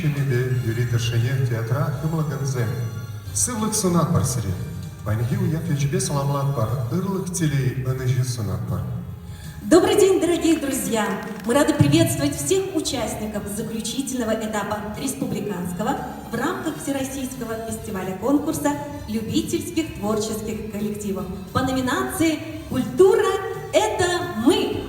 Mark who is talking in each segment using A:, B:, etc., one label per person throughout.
A: de yürütüşeye tiyatra hımlaganzem. Sıvlık sunat var siri. Баньги уяфля тебе саламлат бар, ырлык телей аныжи сунат бар.
B: Добрый день, дорогие друзья! Мы рады приветствовать всех участников заключительного этапа республиканского в рамках Всероссийского фестиваля-конкурса любительских творческих коллективов по номинации «Культура – это мы».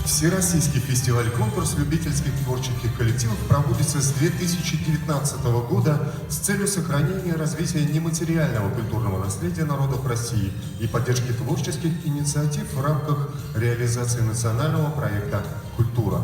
A: Всероссийский фестиваль-конкурс любительских творческих коллективов проводится с 2019 года с целью сохранения и развития нематериального культурного наследия народов России и поддержки творческих инициатив в рамках реализации национального проекта «Культура».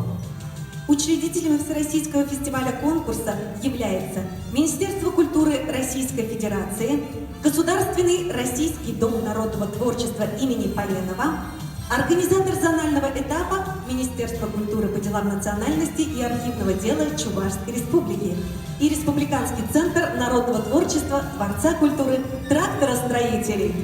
B: Учредителями Всероссийского фестиваля-конкурса является Министерство культуры Российской Федерации, Государственный Российский дом народного творчества имени Поленова, организатор зонального этапа Министерство культуры по делам национальности и архивного дела Чувашской Республики и Республиканский центр народного творчества Дворца культуры тракторостроителей.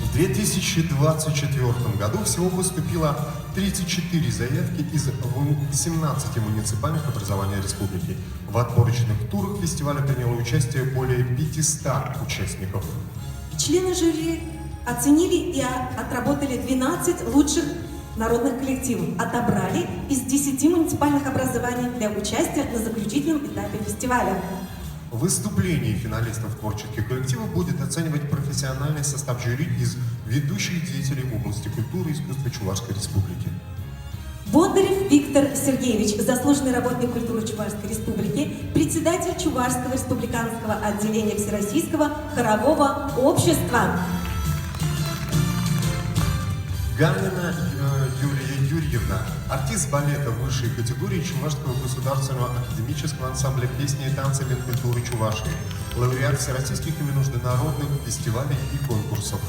A: В 2024 году всего поступило 34 заявки из 18 муниципальных образований республики. В отборочных турах фестиваля приняло участие более 500 участников.
B: Члены жюри оценили и отработали 12 лучших народных коллективов, отобрали из 10 муниципальных образований для участия на заключительном этапе фестиваля.
A: Выступление финалистов творческих коллективов будет оценивать профессиональный состав жюри из ведущих деятелей в области культуры и искусства Чувашской Республики.
B: Бондарев Виктор Сергеевич, заслуженный работник культуры Чувашской Республики, председатель Чувашского республиканского отделения Всероссийского хорового общества.
A: Ганина Юлия Юрьевна, артист балета высшей категории Чувашского государственного академического ансамбля песни и танца Минкультуры Чувашии, лауреат всероссийских и международных фестивалей и конкурсов.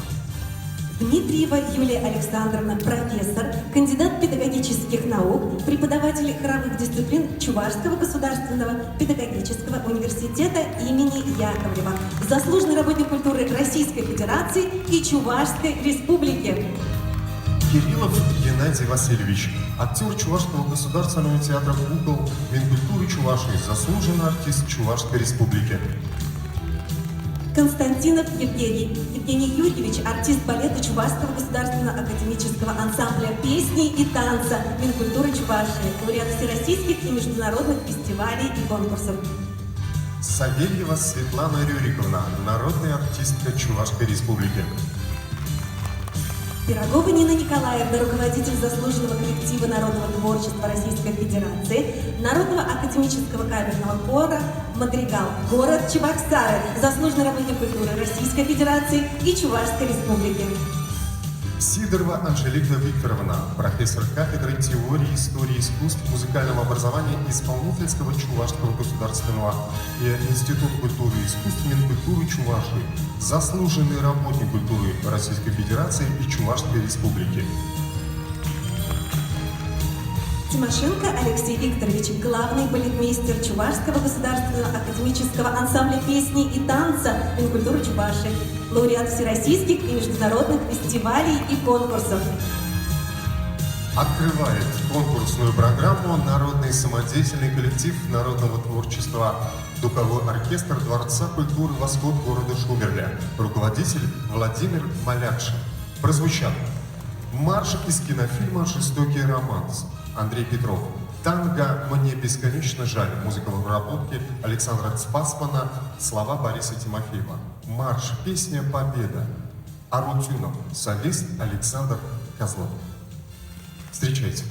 B: Дмитриева Юлия Александровна, профессор, кандидат педагогических наук, преподаватель хоровых дисциплин Чувашского государственного педагогического университета имени Яковлева, заслуженный работник культуры Российской Федерации и Чувашской Республики.
A: Кириллов Геннадий Васильевич, актер Чувашского государственного театра «Кукол» Минкультуры Чувашии, заслуженный артист Чувашской Республики.
B: Константинов Евгений Юрьевич, артист балета Чувашского государственного академического ансамбля песни и танца Минкультуры Чувашии, лауреат всероссийских и международных фестивалей и конкурсов.
A: Савельева Светлана Рюриковна, народная артистка Чувашской Республики.
B: Пирогова Нина Николаевна, руководитель заслуженного коллектива народного творчества Российской Федерации, Народного академического камерного хора «Мадригал», город Чебоксары, заслуженный работник культуры Российской Федерации и Чувашской Республики.
A: Сидорова Анжелика Викторовна, профессор кафедры теории истории искусств, музыкального образования исполнительского Чувашского государственного института культуры и искусств Минкультуры Чувашии, заслуженный работник культуры Российской Федерации и Чувашской Республики.
B: Тимошенко Алексей Викторович, главный балетмейстер Чувашского государственного академического ансамбля песни и танца Минкультуры Чувашии, лауреат всероссийских и международных фестивалей и конкурсов.
A: Открывает конкурсную программу народный самодеятельный коллектив народного творчества «Духовой оркестр Дворца культуры «Восход» города Шумерля», руководитель Владимир Малякшин. Прозвучал марш из кинофильма «Жестокий романс». Андрей Петров. «Танго мне бесконечно жаль». Музыка в обработке Александра Цпасмана. Слова Бориса Тимофеева. Марш, песня «Победа». Арутюнов. Солист Александр Козлов. Встречайте.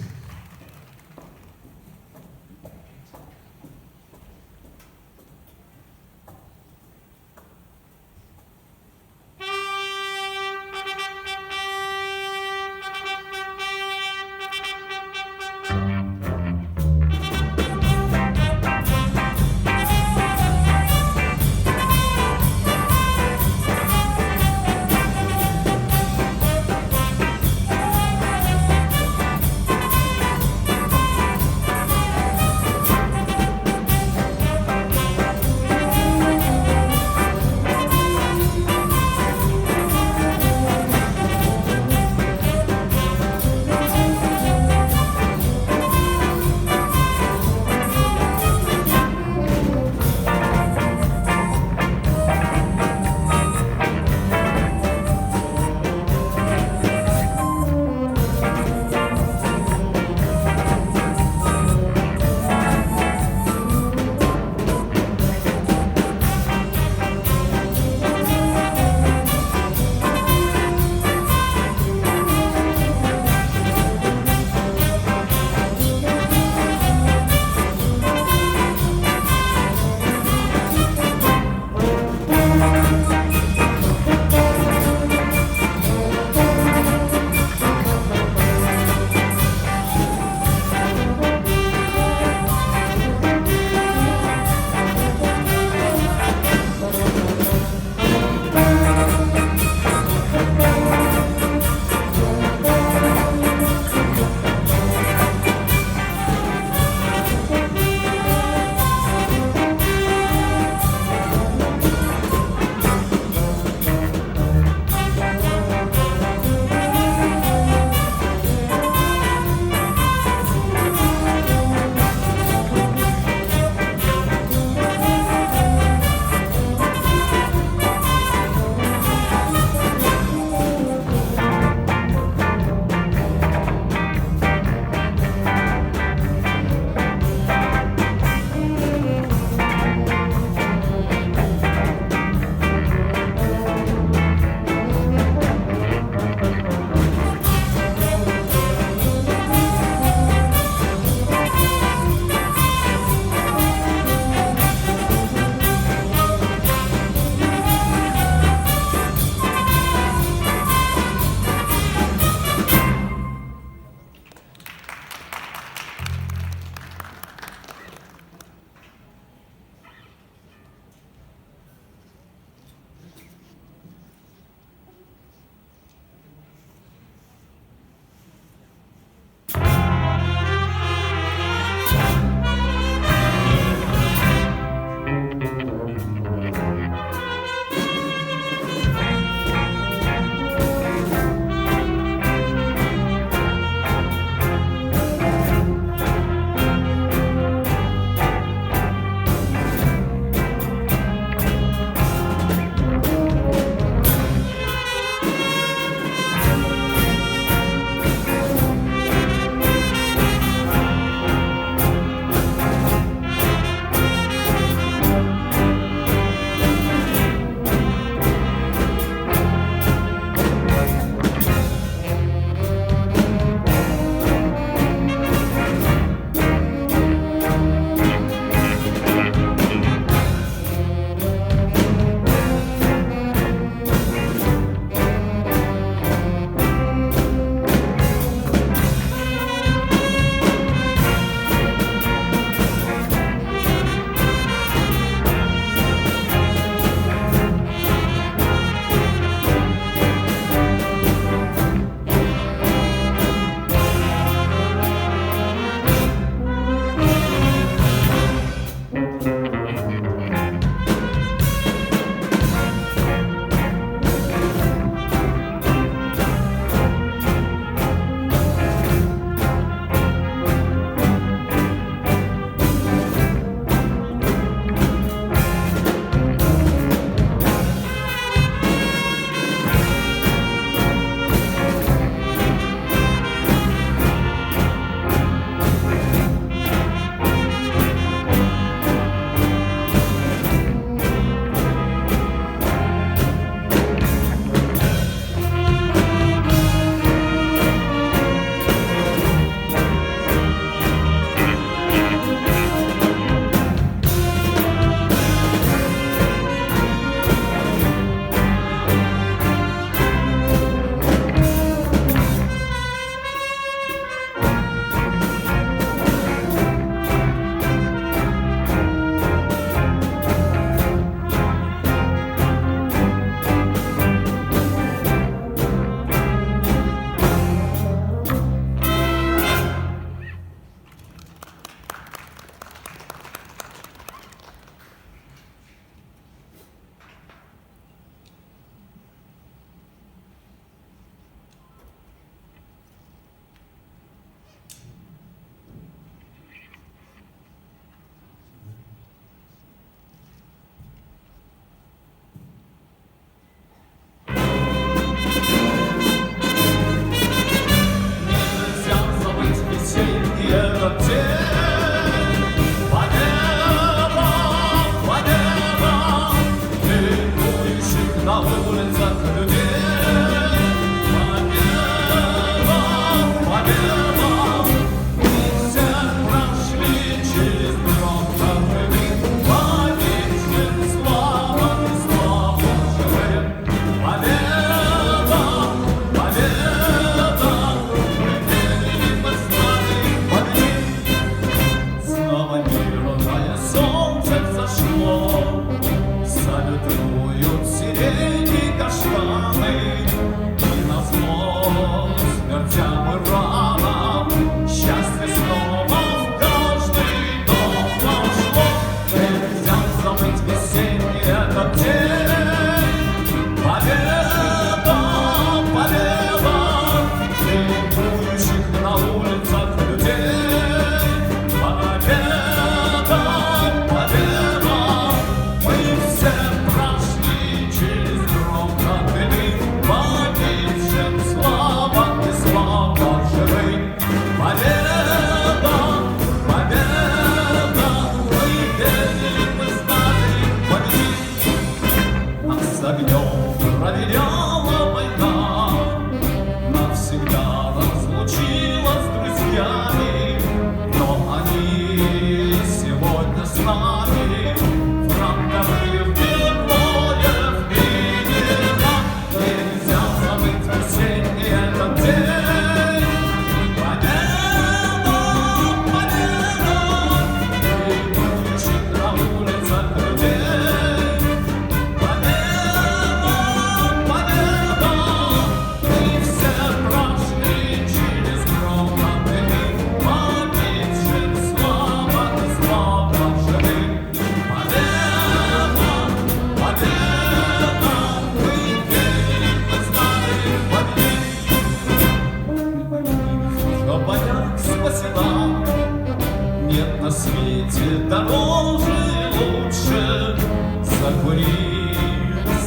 C: дороже и лучше. Закури,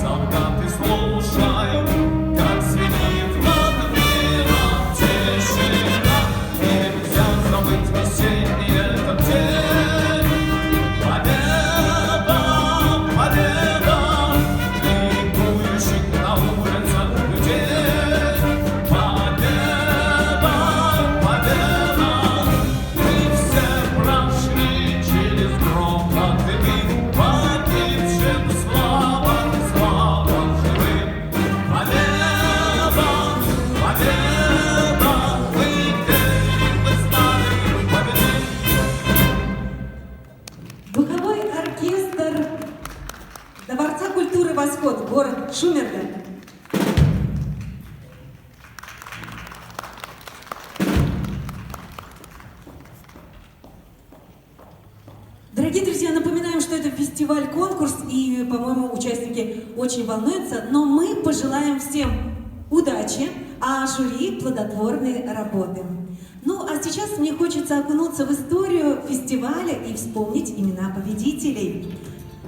C: солдат, и слушай, как звенит над миром тишина. Нельзя забыть весенний этот день. Победа, победа, ликующих на улицах людей. Победа, победа, мы все прошли через грохот и бит. Погибшим слава, слава живым. Победа, победа, мы верим, мы знаем, победим.
B: Духовой оркестр Дворца культуры «Восход», город Шумерля. Дорогие друзья, напоминаем, что это фестиваль-конкурс, и, по-моему, участники очень волнуются, но мы пожелаем всем удачи, а жюри плодотворной работы. Ну, а сейчас мне хочется окунуться в историю фестиваля и вспомнить имена победителей.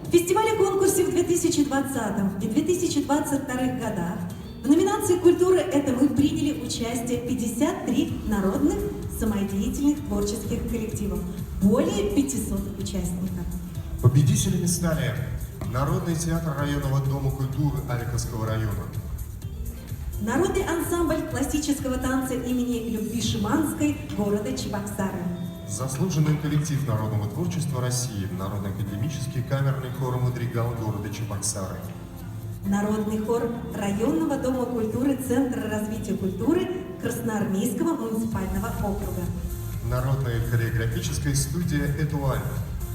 B: В фестивале-конкурсе в 2020 и 2022 годах в номинации «Культура» это мы приняли участие 53 народных самодеятельных творческих коллективов, более 500 участников.
A: Победителями стали Народный театр районного дома культуры Аликовского района,
B: Народный ансамбль классического танца имени Любви Шиманской города Чебоксары.
A: заслуженный коллектив народного творчества России, Народно-академический камерный хор «Мадригал» города Чебоксары,
B: Народный хор районного дома культуры Центра развития культуры Красноармейского муниципального округа.
A: Народная хореографическая студия «Этуаль»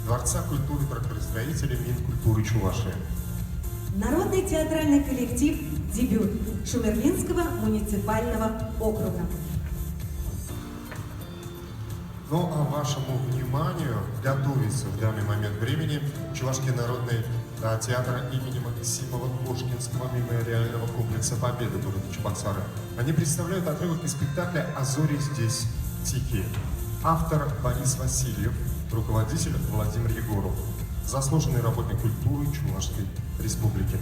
A: Дворца культуры тракторостроителя Минкультуры Чувашии.
B: Народный театральный коллектив «Дебют» Шумерлинского муниципального округа.
A: Ну а вашему вниманию готовится в данный момент времени Чувашский народный театр имени Максимова Кошкинского мемориального комплекса «Победа» города Чебоксары. Они представляют отрывок из спектакля «А зори здесь тихие». Автор Борис Васильев, руководитель Владимир Егоров, заслуженный работник культуры Чувашской Республики.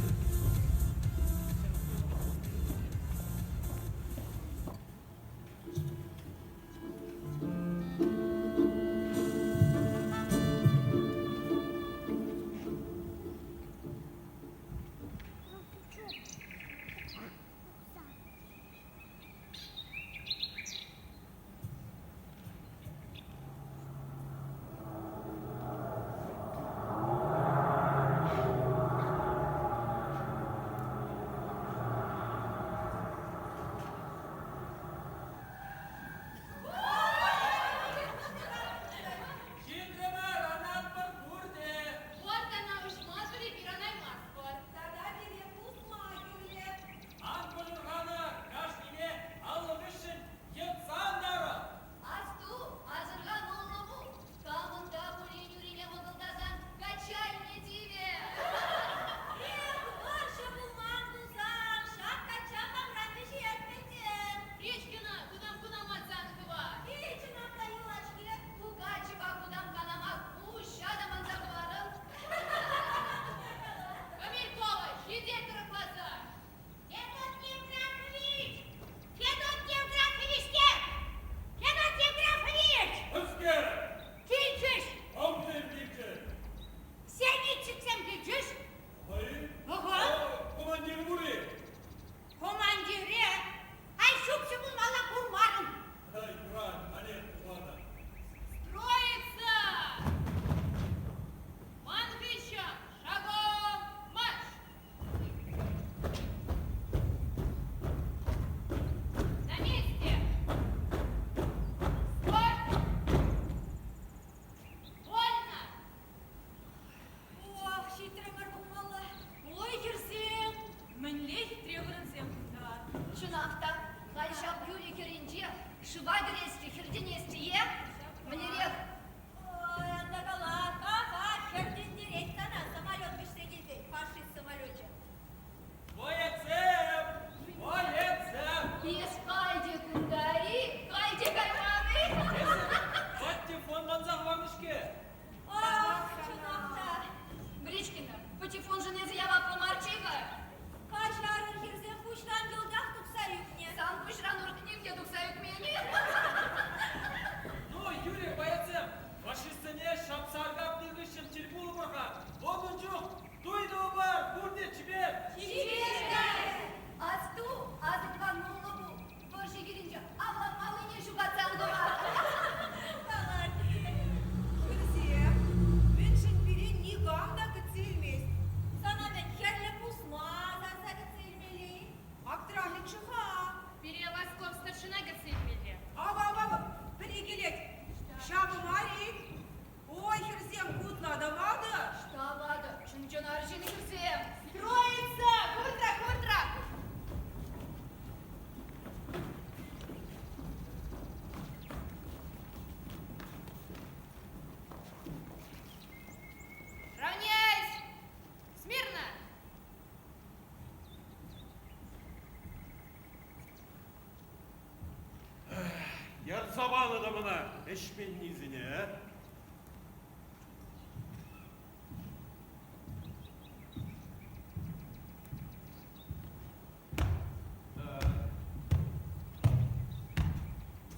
D: сабаны да мына ішпен низіне.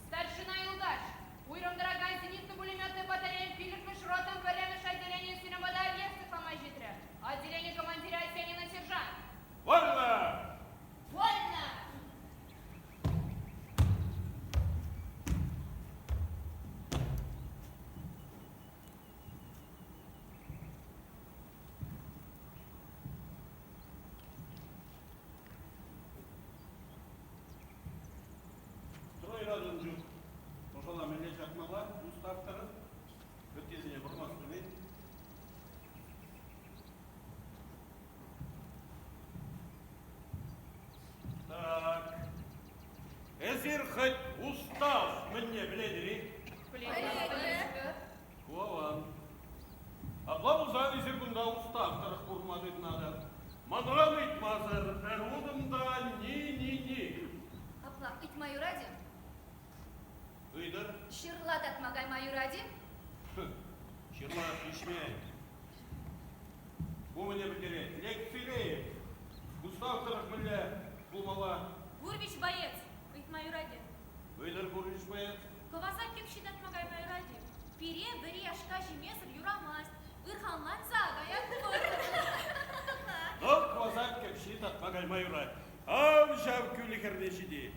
E: Старшина Юлдаш, уйром дорогая зенитно-пулеметная батарея Филиппыш ротом Варямыш отделение Синамада Объектов Амажитра. Отделение командира Осенина сержант.
D: Вольно!
E: Вольно!
D: Тройрадың жүк. Ошала мені жақмала, ұстаптары. Өттезіне бұрмас білмейді. Так. Эзер хоть устав мне біледірі. Уалан. Аплаузан эзер күнда ұстаптары құрмады надо. Мадран итмазыр, әрудымда ни.
F: Апла, ит мою ради?
D: Ыйдыр.
F: Шырлат атмагай мою ради?
D: Шырла ишме. Bu ne bitirir? Лекциleri. Густав Тарахмаля, Кумала.
F: Гурбич боец, ит мою ради.
D: Ыйдыр Бурвич боец.
F: Ковазак кепшит атмагай мою ради. Пире, бери, ашкаши, меср, юрамаст. Ирханлан сагая кур.
D: Док Квазак кепшит атмагай майора. Ав жав күлі кернешіде.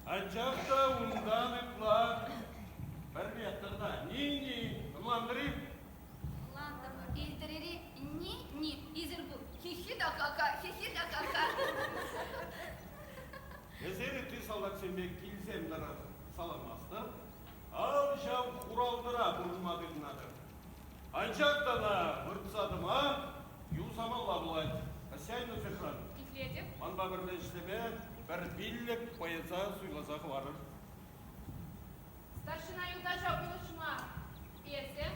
D: Анчақта ундан ытла. Барбияттарда. Ни. Ымландырып.
F: Ландама, илтерери, ни. Изергу. Хихи да кака.
D: Эзері ты салдак сенбек килсем дара саламасты. Ав жав уралдыра бұрылмадың надыр. Анчақтана выртсадыма, юсамалла бұлай. Асяйны сехран.
E: Итлетев.
D: Манба бірлештеме, бір биллік поеца суйлазақ варыр.
E: Старшина Юлдаша Пилышма. Есі.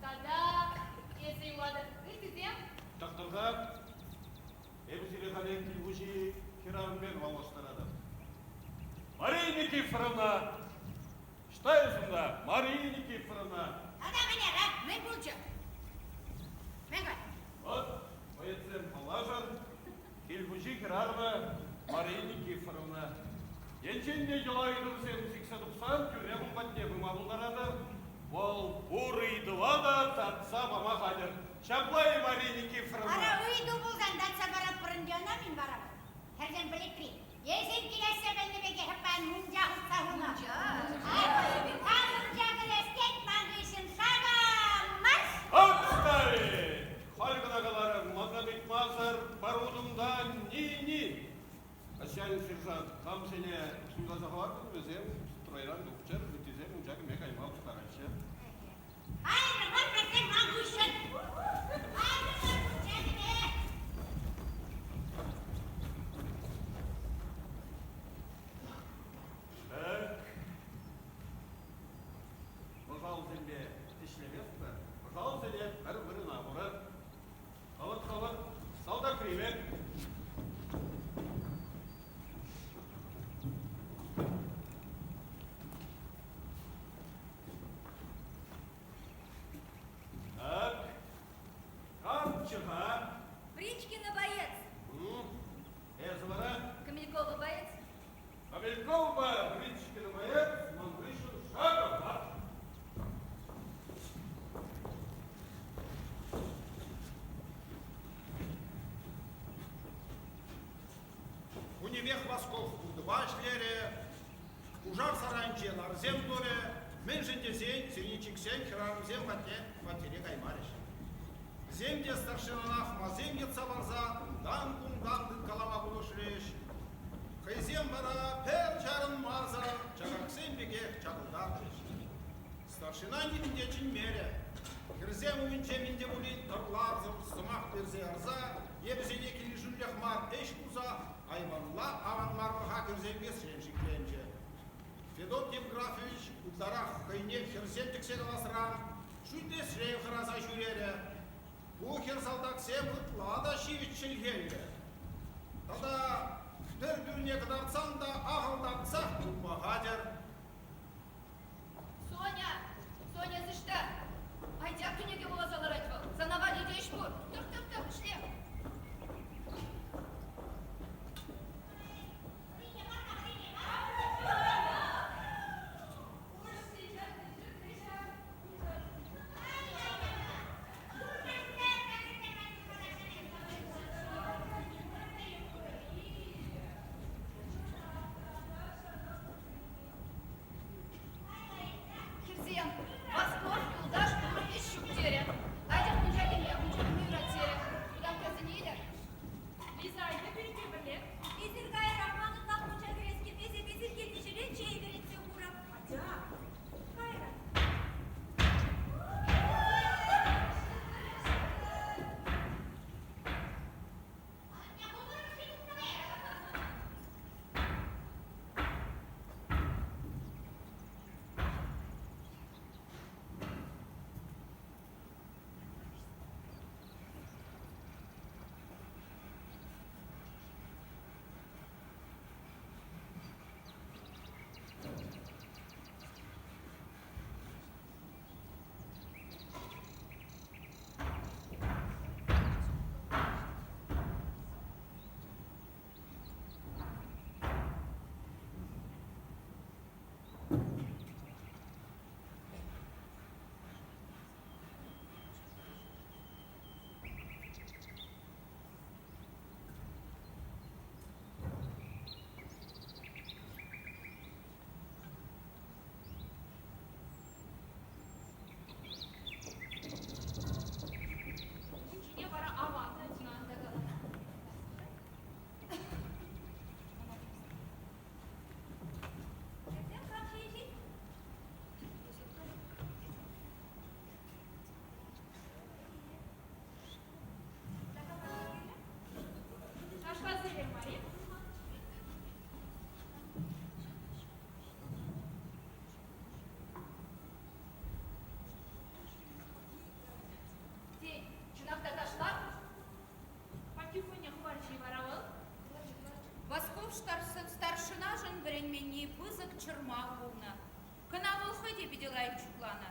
E: Тогда, есі юлады. Итізем.
D: Тақтырға, әбізілі қален кілбуші керамбен валаштырады. Мария Никифоровна! Штайсында, Мария Никифоровна!
F: Ада мне рад, мы будем.
D: Вот, поецем палажар, кілбуші керарба Мария Никифоровна. Енченде жылайдырсен 80-90 тюрем бәтнебі мабылдарады. Ол бұрыйдыла да татса мама қадыр. Шаплай Мария Никифоровна!
G: Ара uydu buldan datsa barap pırındiona min barap. Herden bilekri. Yesin kilesse bende bege hep ben munca hıtsahuna. Tam munca gılestek mangısın sağlamaz.
D: Отставить! Халькадагалары Магомед Мазар барудымда ни. Асян сержант, там сене суйла захватым, өзем стройран дұқчар, бүтізем, ұнжағы мек аймал тұтарайшы.
G: Hayır, var benden mangısın. Hayır, munca gıle.
D: Так. Пожалуйста, земле тишлемес бі. Пожалуйста, земле бір-бірі набыры. Қалыт, салда кривек. Так. Камчыға.
F: Бричкина боец.
D: Эзвара.
F: Камелькова боец.
D: Камелькова, Бричкина боец, Мангышин Шагова.
H: Унивех Восков Удбашлере, Ужар Саранчелар Земдоре, Менженде Зень, Синичик Сень, Хирам Зем Ватере Гаймариш. Земде старшинанах Маземге Цаварза, Кундан Калама Булушреш, Хайзем Бара, Пер Чаран Марза, Чараксем Бегех Чагудардреш. Старшина Нидечин Мере, Хирзем Уинче Миндебулин Тарларзов, Сумах Перзе Арза, Ебзене Килишулях Мар Эшкуза, Айванла Аванмар Хакерземге Сеншикленче. Федот Евграфович, Ударах Хайнек Херсен Тексеновасран, Шуйдес Шреев Хараза Жюрере, Бухер Салдак Сем Лада Шивич Шельгенге. Тогда Бір-біріне қыдарсаң да ағылдатсақ тұлпағадыр.
E: Соня! Соня, ты что? Айдяк түнеге бола залар айтып ал. Санаға неде іш бұр? Тұр, ішле. Кирзен, Восков, Юлдаш, Турмиш, Шуктері. Айдяк түнжәген я, ұнжығын үйратсері. Бұдан қазынейлі. Лиза, айда береке бірлек.
F: Изиргай Рахманов Нахмуча Грецки Безе келмешеле чей беретсе урап. Кайра.
E: Үнжіне бара аванна динанда қалана.
F: Сен қамшы ешек?
E: Ташқа зірер, Мари. День, жинақта ташлар. Патефоне хварчи варавыл.
I: Восков старшина жын біренменне пызык чырма болна. Кынавыл хөде беделай чуклана.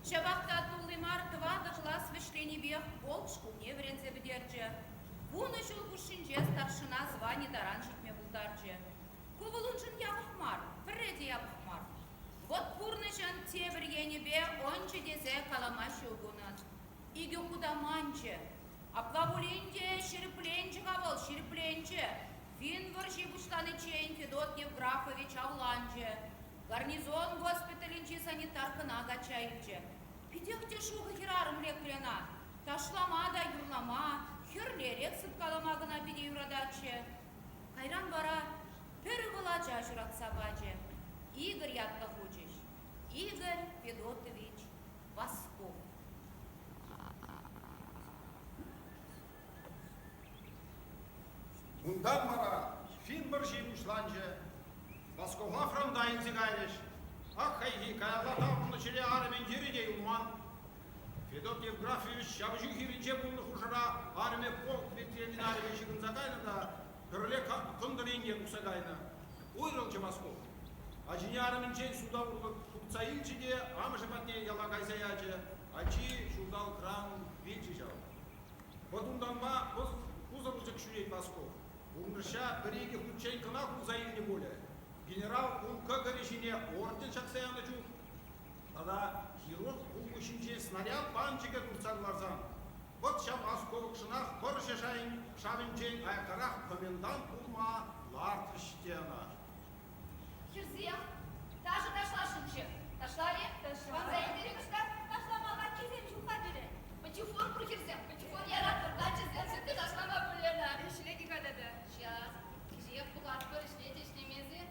I: Шабақта тулымар твады класс вишлени бех полк шкулне врензе бедерджі. Буны жыл бушинже старшина звани даран житме булдарджі. Кувылын жын явықмар, пірреде явықмар. Вот пурны жын тебір енебе ончы дезе калама шылгунын. Игі кудаманчы. Аплавуленде шіріпленчі қавыл, шіріпленчі. Фин варши буштаны чейн Федот Евграфович Авланчы. Гарнизон госпиталинчи санитаркына гачайчы. Пидекте шуғы хирарым лекрена. Ташлама да юрлама, хірлерек сыпкаламагына биде юрадачы. Кайран бара, пірі вылача жыратса бачы. Игорь ятта хочеш. Игорь Федотович Восков.
H: Ундан мара фин бір жемушланжы. Басковға фрамдайын зигайлеш. Ақ хайги каялата бұны челе арымен жередей ұлман. Федот Евграфович шабжу хиринче бұны хұжыра арме полк ветеринария арме шығын загайны да күрле күндіренген ұсагайны. Ойрылчы Басков. Ажыне арымен чей суда ұлцайылчы де амышы батне ялагайзаячы. Ачи шудал кран вечі жау. Бұдындан ба ұзырылчы кішілей Басков. Умырша біреге худчай кына хузайылне боле. Генерал Улка горещине орден шақсаяны жүр. Тада хирург бұл үшінше снаряд банчыға турцарларзан. Вот шам асковықшынақ бір шешайын шавынчен айқарақ комендант бұлма лартыштена.
E: Кирзия, та же дошла шымчы. Дошла ли? Дошла. Ван заиндерек ұшта?
F: Дошла малға кезем жуқа бере.
E: Патефон про Кирзия. Патефон яратыр. Дача зенсе ты дошла на пулена. Ишлеги кадады. Сейчас. Кирзия бұлат бір ішлеті ішлемезі.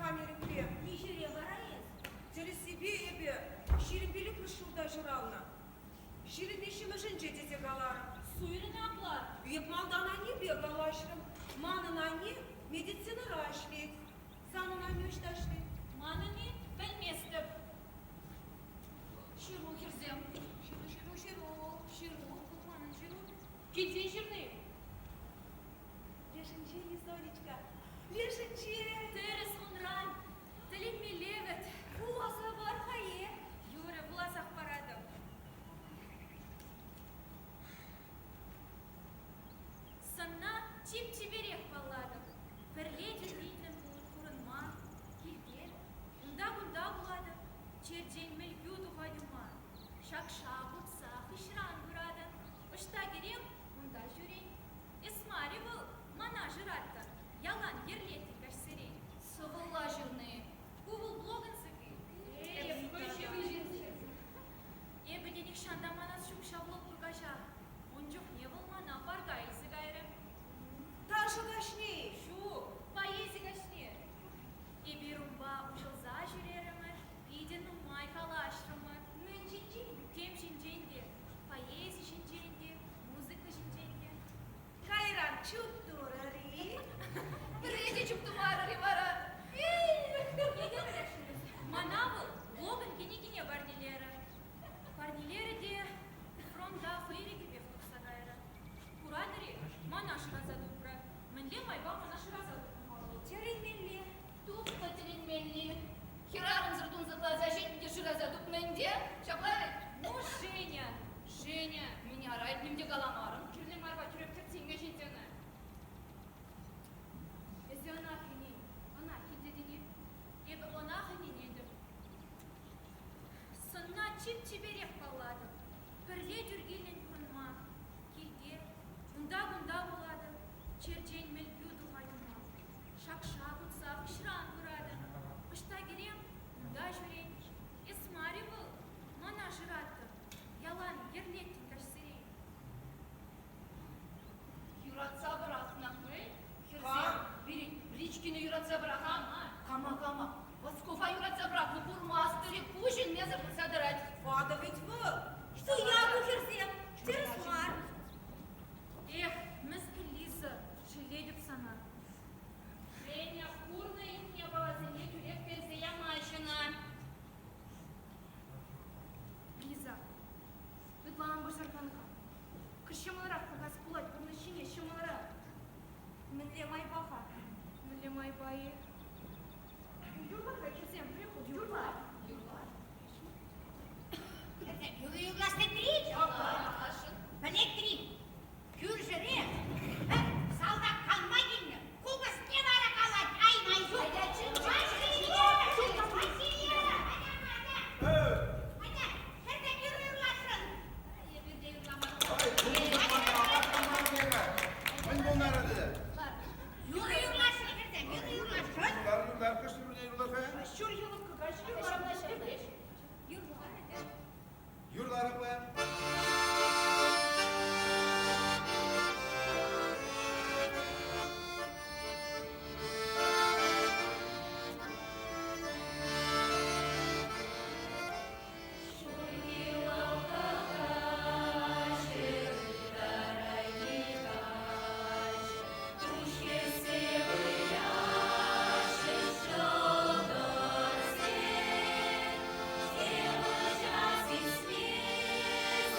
I: камерекле.
F: Не жүре барайыз.
I: Через себе эбе ширинбелік шылда жырална. Ширинбешімі жынже десе галарым.
F: Суyrun abla.
I: Еп малдана не бегалашрым. Манына не медицина рашлет. Санына не ұшташлет.
F: Манını bilmezdim.
E: Şiru hirzem.
I: Ширу, купманын ширу.
E: Келден жирнayım.
I: Лешінче, Есолечка. Лешінче.
F: Терес хунран. Тілін мелевет.
I: Буласа бар хайе.
F: Юре, буласақ парадым. Сынна чип-чиберек балладым. Бірле жүргейтін бұл құрынма. Келгер, ұнда-бұнда болады. Черден мүлгі дұғайыма. Шақша бұтса қышыран бұрады. Ұшта керем, ұнда жүрейін. Esmari бұл, мана жыратты. Ялан ерлеті кәшсірей.
E: Sıvılla жирнayım.
F: Bu бұл блогын сықи. Ебеден икшанда манас шук шаблок бұрғаша. Онжық не бұл мана баргайлысы гайры.
I: Ташы кашней.
F: Шу, поези кашне. Еберумба ұшылза жүрерімі, иден ұмай калашрымы.
I: Мен жинжин.
F: Кем жинженде, поези жинженде, музыка жинженде.
I: Кайран чуп турари.
E: Бірінде жүктім арыры бара.
F: Неге бірәшіңіз? Мана бұл, блогын кене-кене барнелері. Барнелері де фронда фейреге бефтықса гайры. Курадыре, мана шыраза дұпры. Мінле майба мана шыраза дұпры.
I: Теренмелле.
E: Туп потеренмелли. Херарым зыртун зыртла защитники шираза дупменде. Шаплай.
F: Ну, Женя,
E: Женя, меня райт немде каламарым. Кирлен марба күреп тіртсенге жетені.
F: Есі она хіне, она хидедіне, ебі она хіненеді. Сынна чип-чиберек балладым. Бірле жүргелен күнма. Келге, ұнда-бұнда болады. Черден мүлгі дұғайыма. Шақша бұтса ұшыран бұрады. Ұшта керем, ұнда жүрейін. Esmari бұл, мана жыратты. Ялан ерлеттің кәшсірей.
E: Юратса бırakmak mı?
I: Ха?
E: Бричкины юратса бırakам. Кама. Воскова юратса бırakmak. Бурмастыры Пушин не запресадрать.
I: Фада ведь вы.
F: Что я кухерсем? Тересмар. Эх, міскін Лиза, шеледіп сана.
E: Женя, курна их не было, зене күрек берсе я машина.
F: Лиза, ытлаған бір жарғанға. Кішімілірак қағас бұлай бірнішіне шымылырақ.
I: Мінле майбаха.
F: Мүлі майбайы. Юрларға кезем, приход, юрлар.
G: Югласты три. Білек три. Күр жүре. Салдақ қалмайын. Кубас не бара қалады. Ай, майзу. Кірден юрласын.
E: Ебірде юрламады.
H: Мен болмары деді.
G: Юрласын кірден, юрласын.
H: Бәрі кішті біріне юрлафа.
I: Шур йылып кыгаш.
H: Юрлары бәр.
F: Час и смех.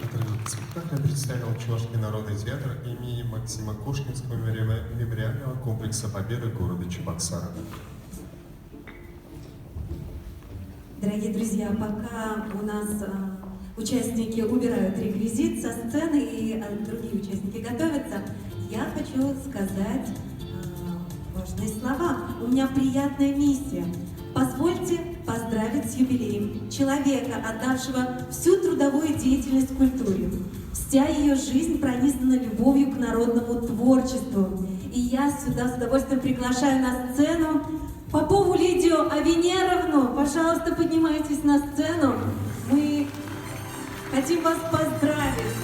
A: Отрывок спектакля представил Чувашский народный театр имени Максима Кошкинского мемориального комплекса Победы города Чебоксары.
B: Дорогие друзья, пока у нас участники убирают реквизит со сцены и другие участники готовятся, я хочу сказать важные слова. У меня приятная миссия. Позвольте поздравить с юбилеем человека, отдавшего всю трудовую деятельность культуре. Вся ее жизнь пронизана любовью к народному творчеству. И я сюда с удовольствием приглашаю на сцену Попову Лидию Авенеровну. Пожалуйста, поднимайтесь на сцену. Мы хотим вас поздравить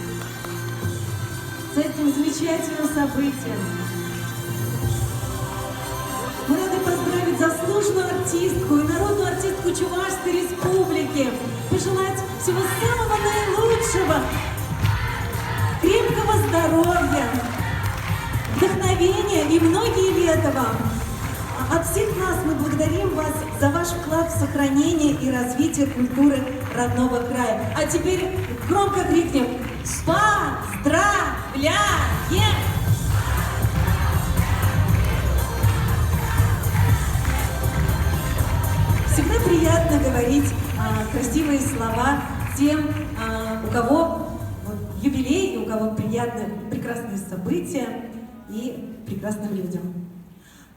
B: с этим замечательным событием. Мы рады поздравить заслуженную артистку и народную артистку Чувашской Республики. Пожелать всего самого наилучшего, крепкого здоровья, вдохновения и многие лета вам. От всех нас мы благодарим вас за ваш вклад в сохранение и развитие культуры родного края. А теперь громко крикнем «Поздравляем!» Всегда приятно говорить красивые слова тем, у кого юбилей, у кого прекрасные события и прекрасным людям.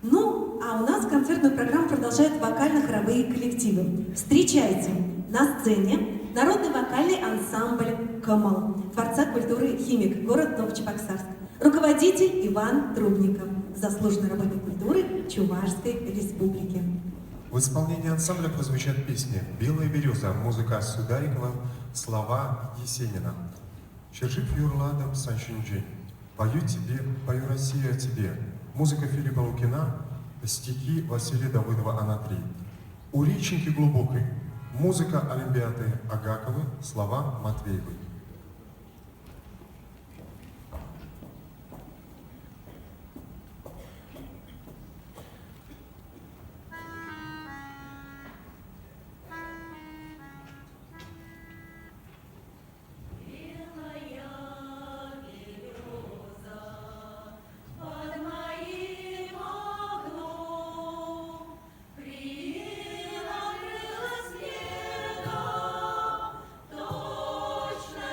B: Ну, а у нас концертную программу продолжают вокально-хоровые коллективы. Встречайте на сцене народный вокальный ансамбль «Камал» Дворца культуры «Химик», город Новочебоксарск. Руководитель Иван Трубников, заслуженный работник культуры Чувашской Республики.
A: В исполнении ансамбля прозвучат песни «Белая береза», музыка Сударикова, слова Есенина. «Чержик юрладом саншинджи», «Пою тебе, пою Россия тебе», музыка Филиппа Лукина, стихи Василия Давыдова «Анатри». «У реченьки глубокой», музыка Олимпиады Агаковой, слова Матвеевой.
F: Точно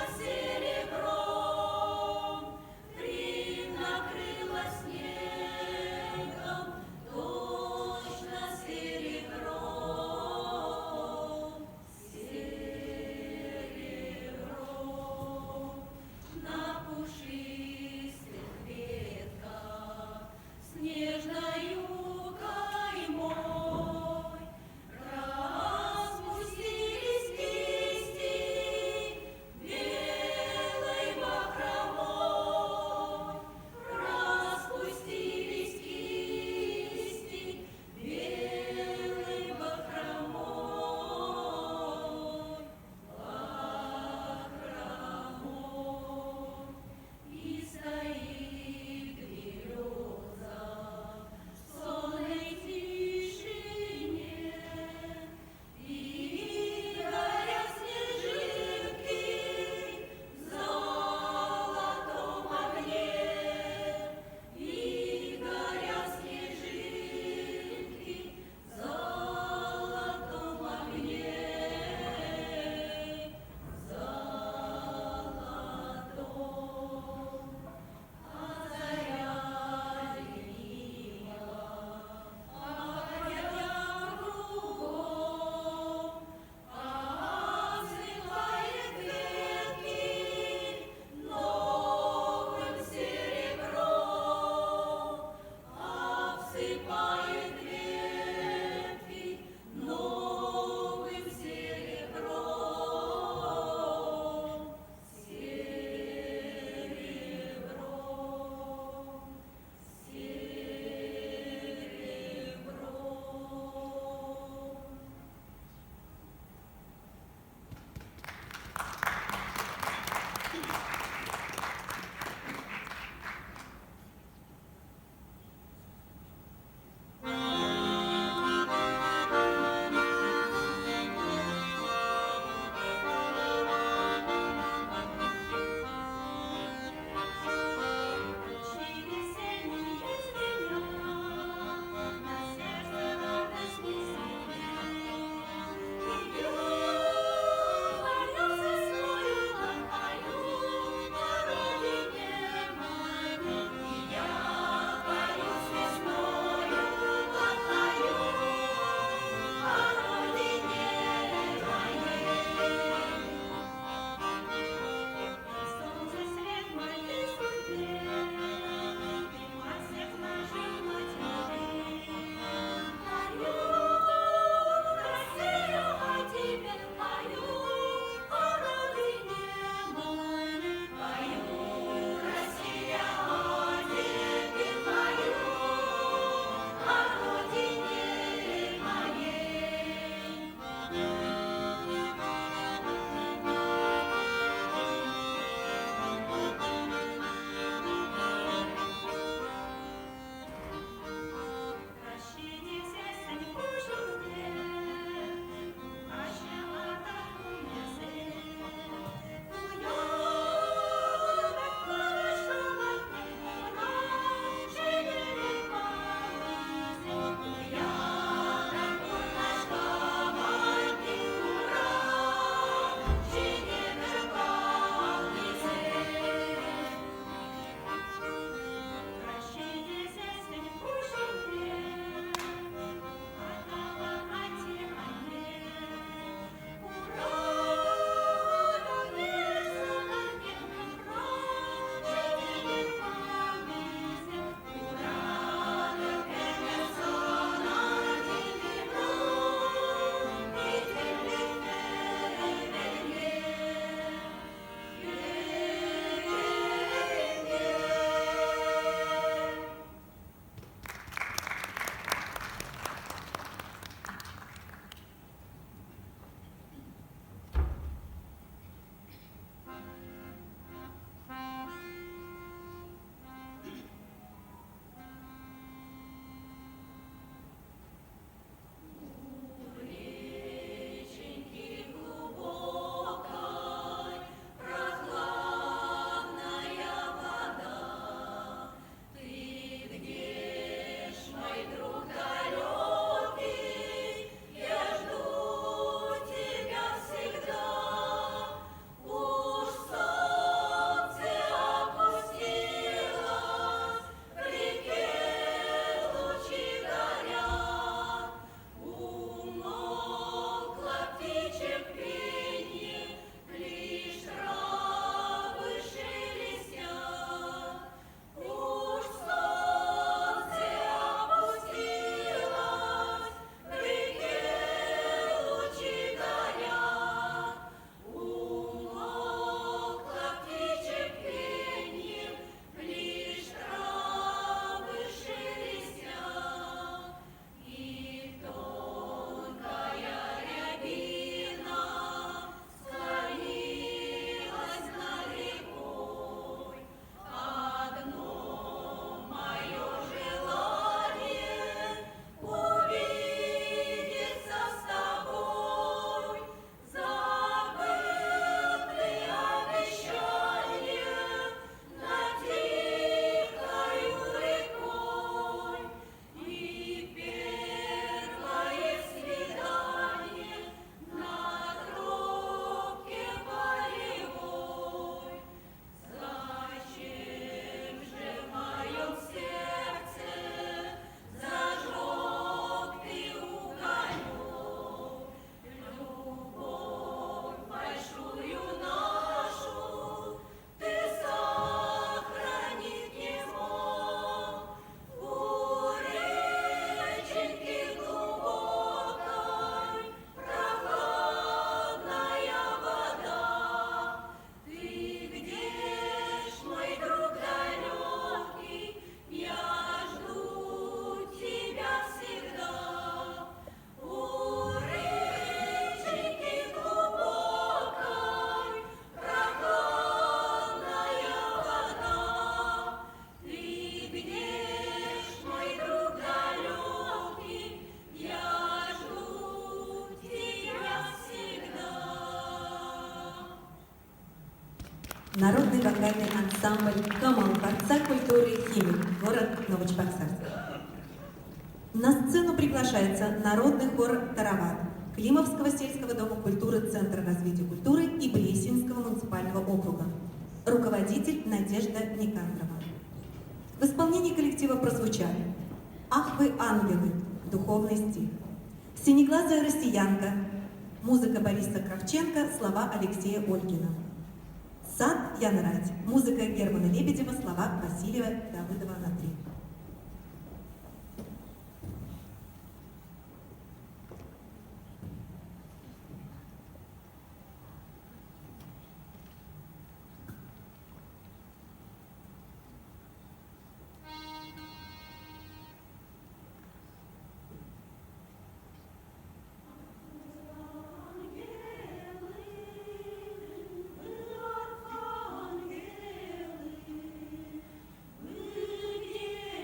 B: Народный вокальный ансамбль «Камал» Дворца культуры «Химик», город Новочебоксарск. На сцену приглашается народный хор «Тарават» Климовского сельского дома культуры Центра развития культуры и Блесинского муниципального округа. Руководитель Надежда Никандрова. В исполнении коллектива прозвучали «Ах вы, ангелы», духовный стих, «Синеглазая россиянка», музыка Бориса Кравченко, слова Алексея Олькина, «Сад Янрать», музыка Германа Лебедева, слова Василия Давыдова Анатри.
F: Ангелы, вы где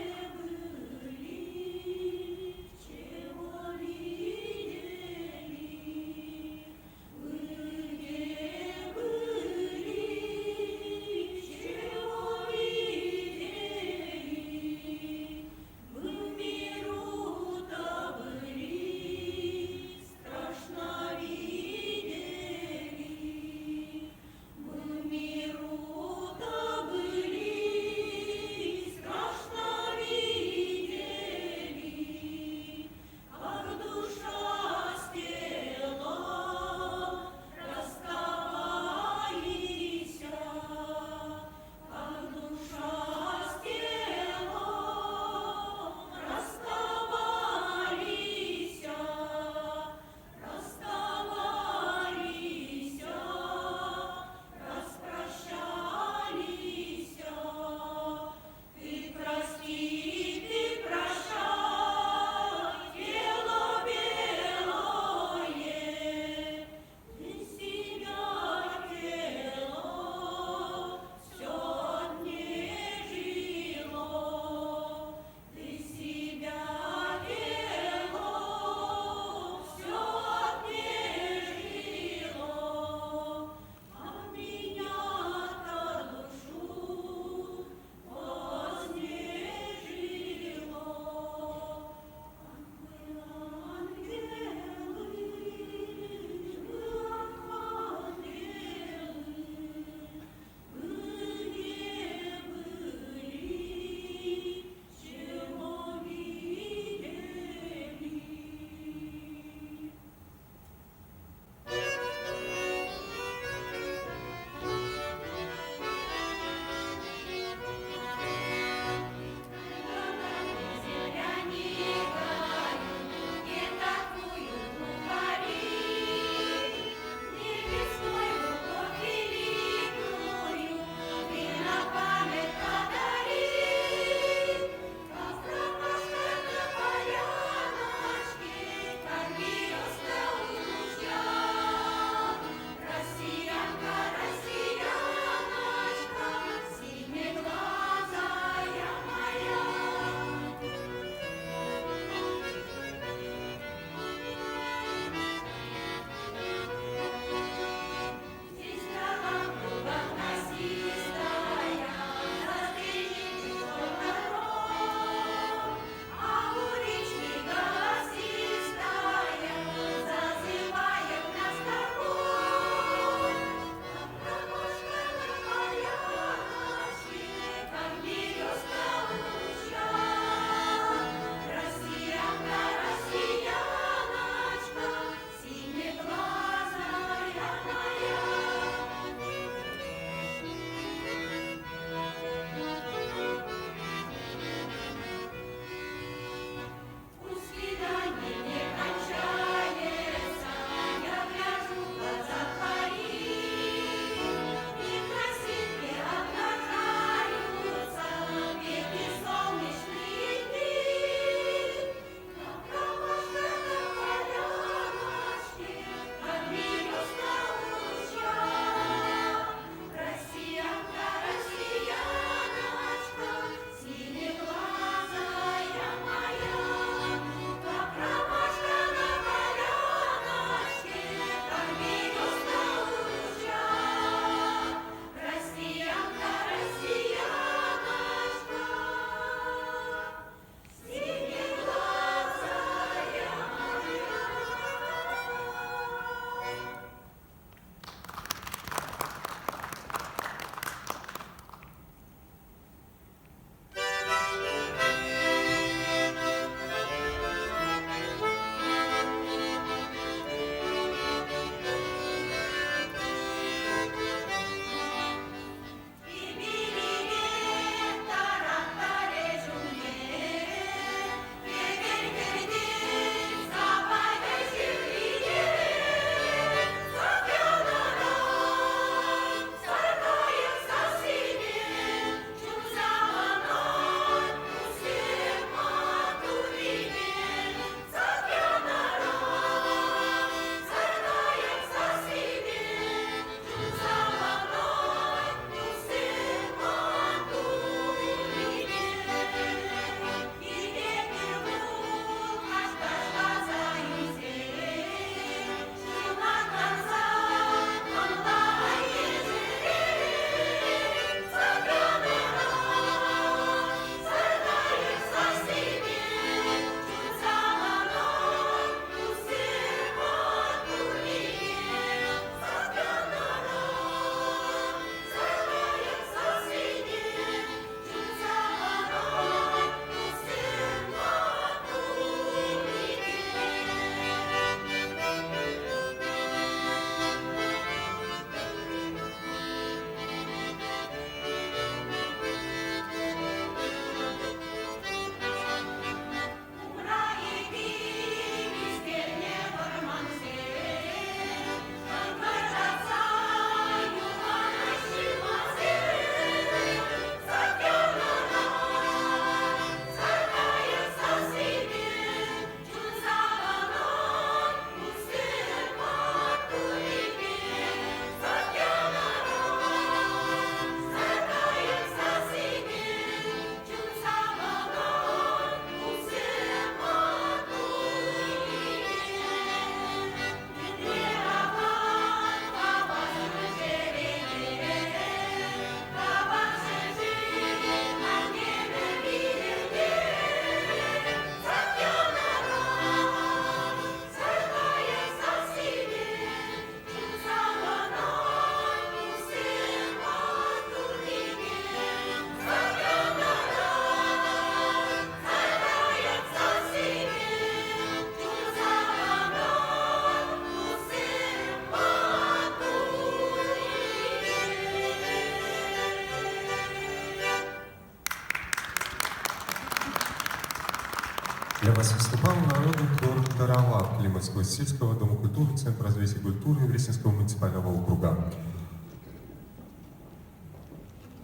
A: Для вас выступал народный хор «Таравак» Климатского сельского дома культуры, Центра развития культуры Лесинского муниципального округа.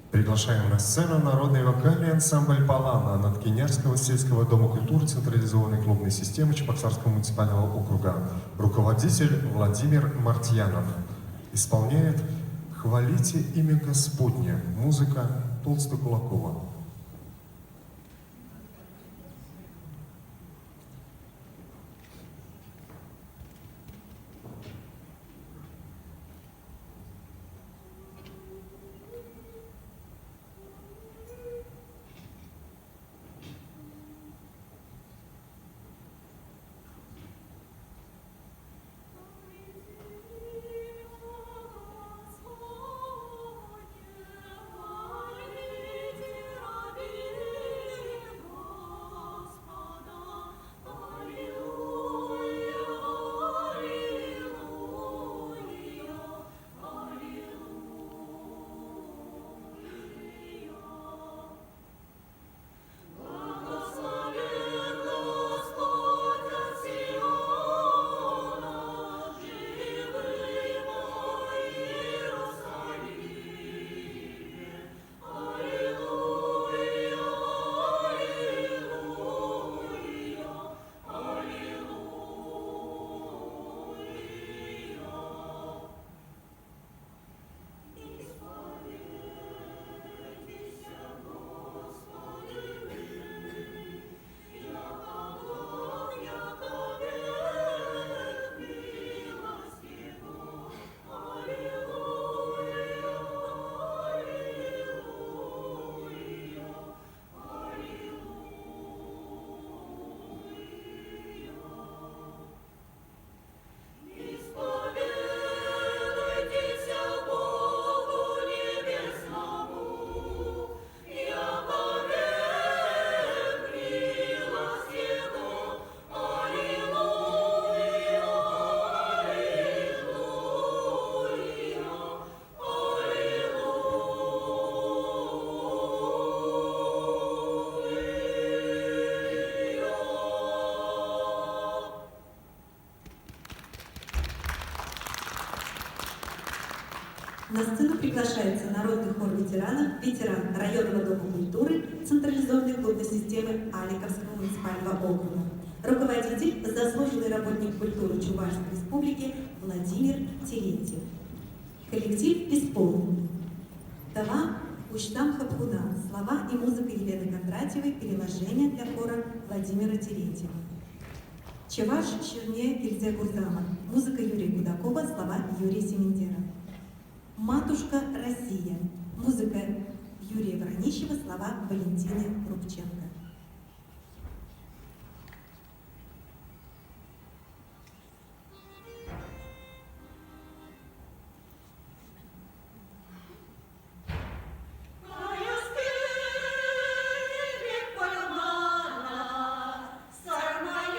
A: Приглашаем на сцену народный вокальный ансамбль «Палана» Надкинярского сельского дома культуры централизованной клубной системы Чебоксарского муниципального округа. Руководитель Владимир Мартьянов. Исполняет «Хвалите имя Господне». Музыка Толстокулакова.
B: На сцену приглашается народный хор ветеранов, ветеран районного дома культуры централизованной клубной системы Аликовского муниципального округа. Руководитель, заслуженный работник культуры Чувашской республики Владимир Терентьев. Коллектив исполнен. Тава Уштам Хапхуна. Слова и музыка Елены Кондратьевой. Переложение для хора Владимира Терентьева. Чеваш Черне Кильзе Гурзама. Музыка Юрия Кудакова. Слова Юрия Семендера. «Матушка Россия». Музыка Юрия Воронищева, слова Валентины Рубченко.
G: Савная,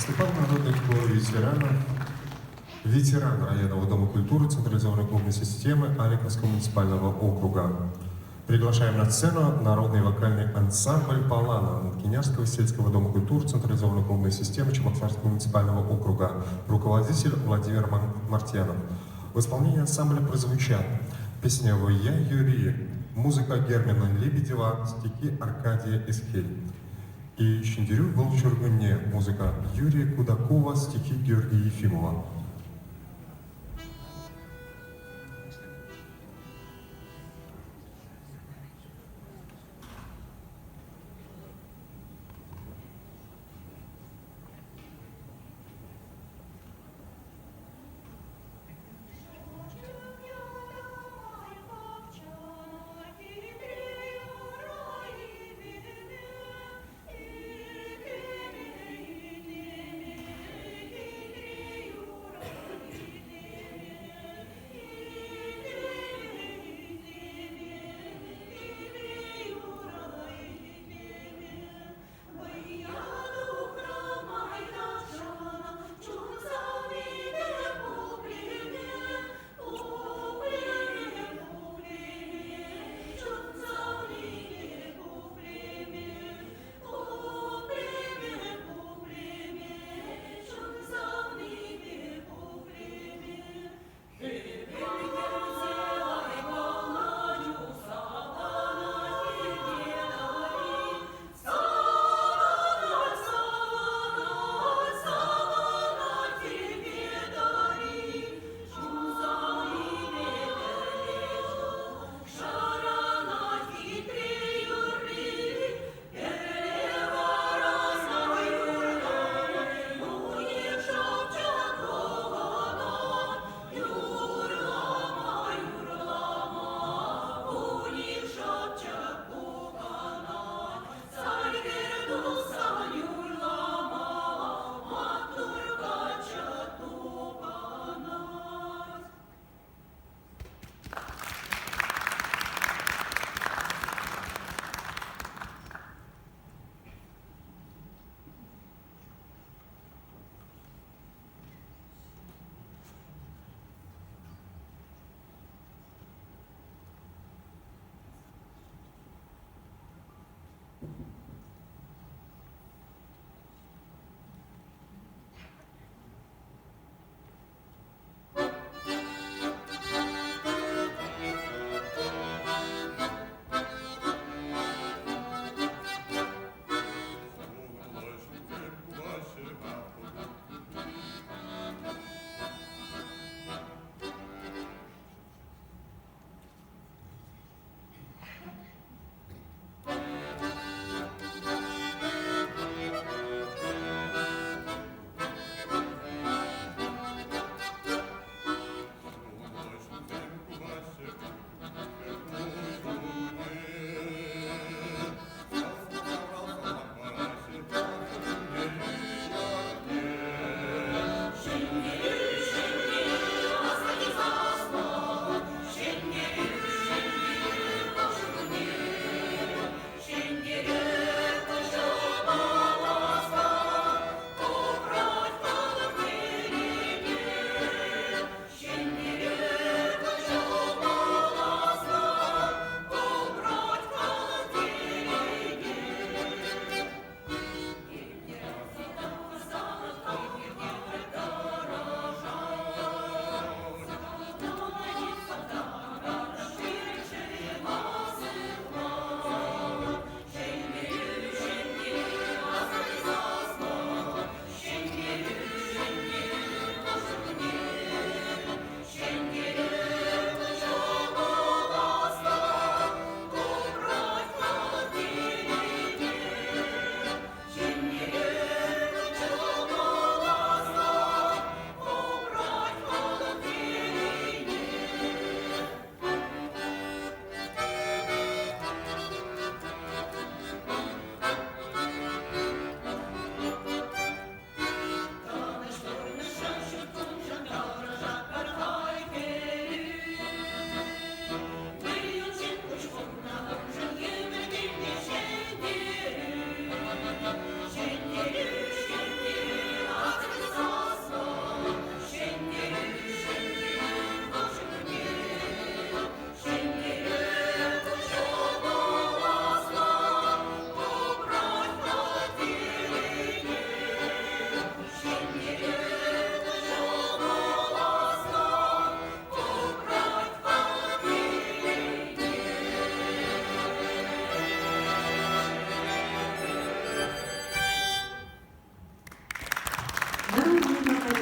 A: Выступал народный хор ветеран районного дома культуры централизованной клубной системы Аликовского муниципального округа. Приглашаем на сцену народный вокальный ансамбль «Палана» Кенярского сельского дома культуры централизованной клубной системы Чебоксарского муниципального округа. Руководитель Владимир Мартьянов. В исполнении ансамбля прозвучат песня «Я Юрий», музыка Германа Лебедева, стихи Аркадия Эскель. И «Шендерю в Чургуне», музыка Юрия Кудакова, стихи Георгия Ефимова.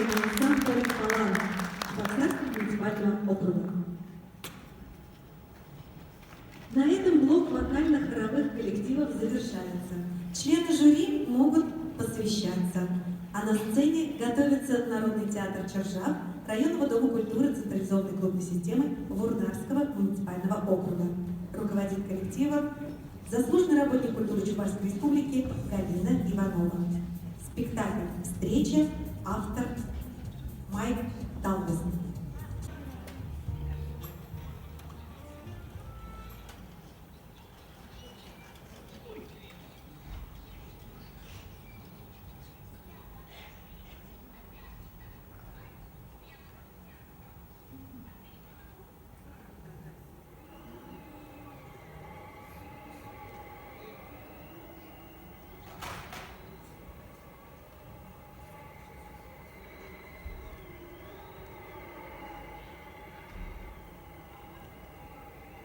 B: художественный ансамбль «Палан» Швейцарского муниципального округа. На этом блок вокально-хоровых коллективов завершается. Члены жюри могут посвящаться, а на сцене готовится Народный театр Чаржав районного дома культуры централизованной клубной системы Вурнарского муниципального округа. Руководит коллективом заслуженный работник культуры Чувашской республики Галина Иванова. Спектакль «Встреча», автор Майк Талбес.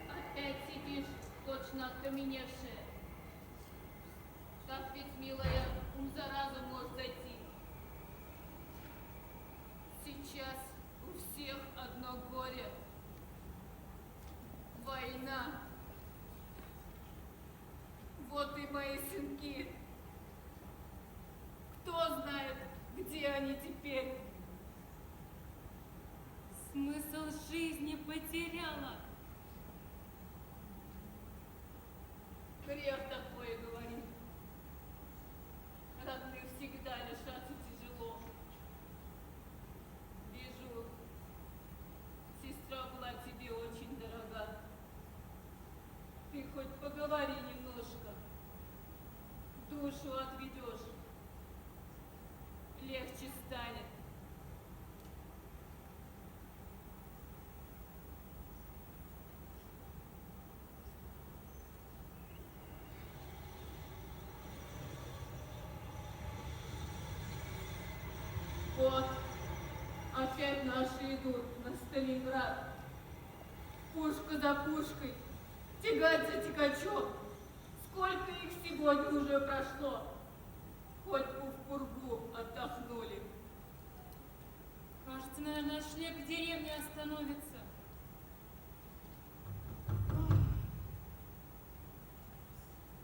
E: Опять сидишь, точно окаменевшая. Так ведь, милая, ум за разум может зайти. Сейчас у всех одно горе. Война. Вот и мои сынки. Кто знает, где они теперь?
F: Смысл жизни потеряла.
E: Грех такое говорить. Родных всегда лишаться тяжело. Вижу, сестра была тебе очень дорога. Ты хоть поговори немножко, душу отведешь, легче станет. Вот, опять наши идут на Сталинград. Пушка за пушкой, тягач за тягачом. Сколько их сегодня уже прошло. Хоть бы в пургу отдохнули.
F: Кажется, наверное, шли к деревне остановится.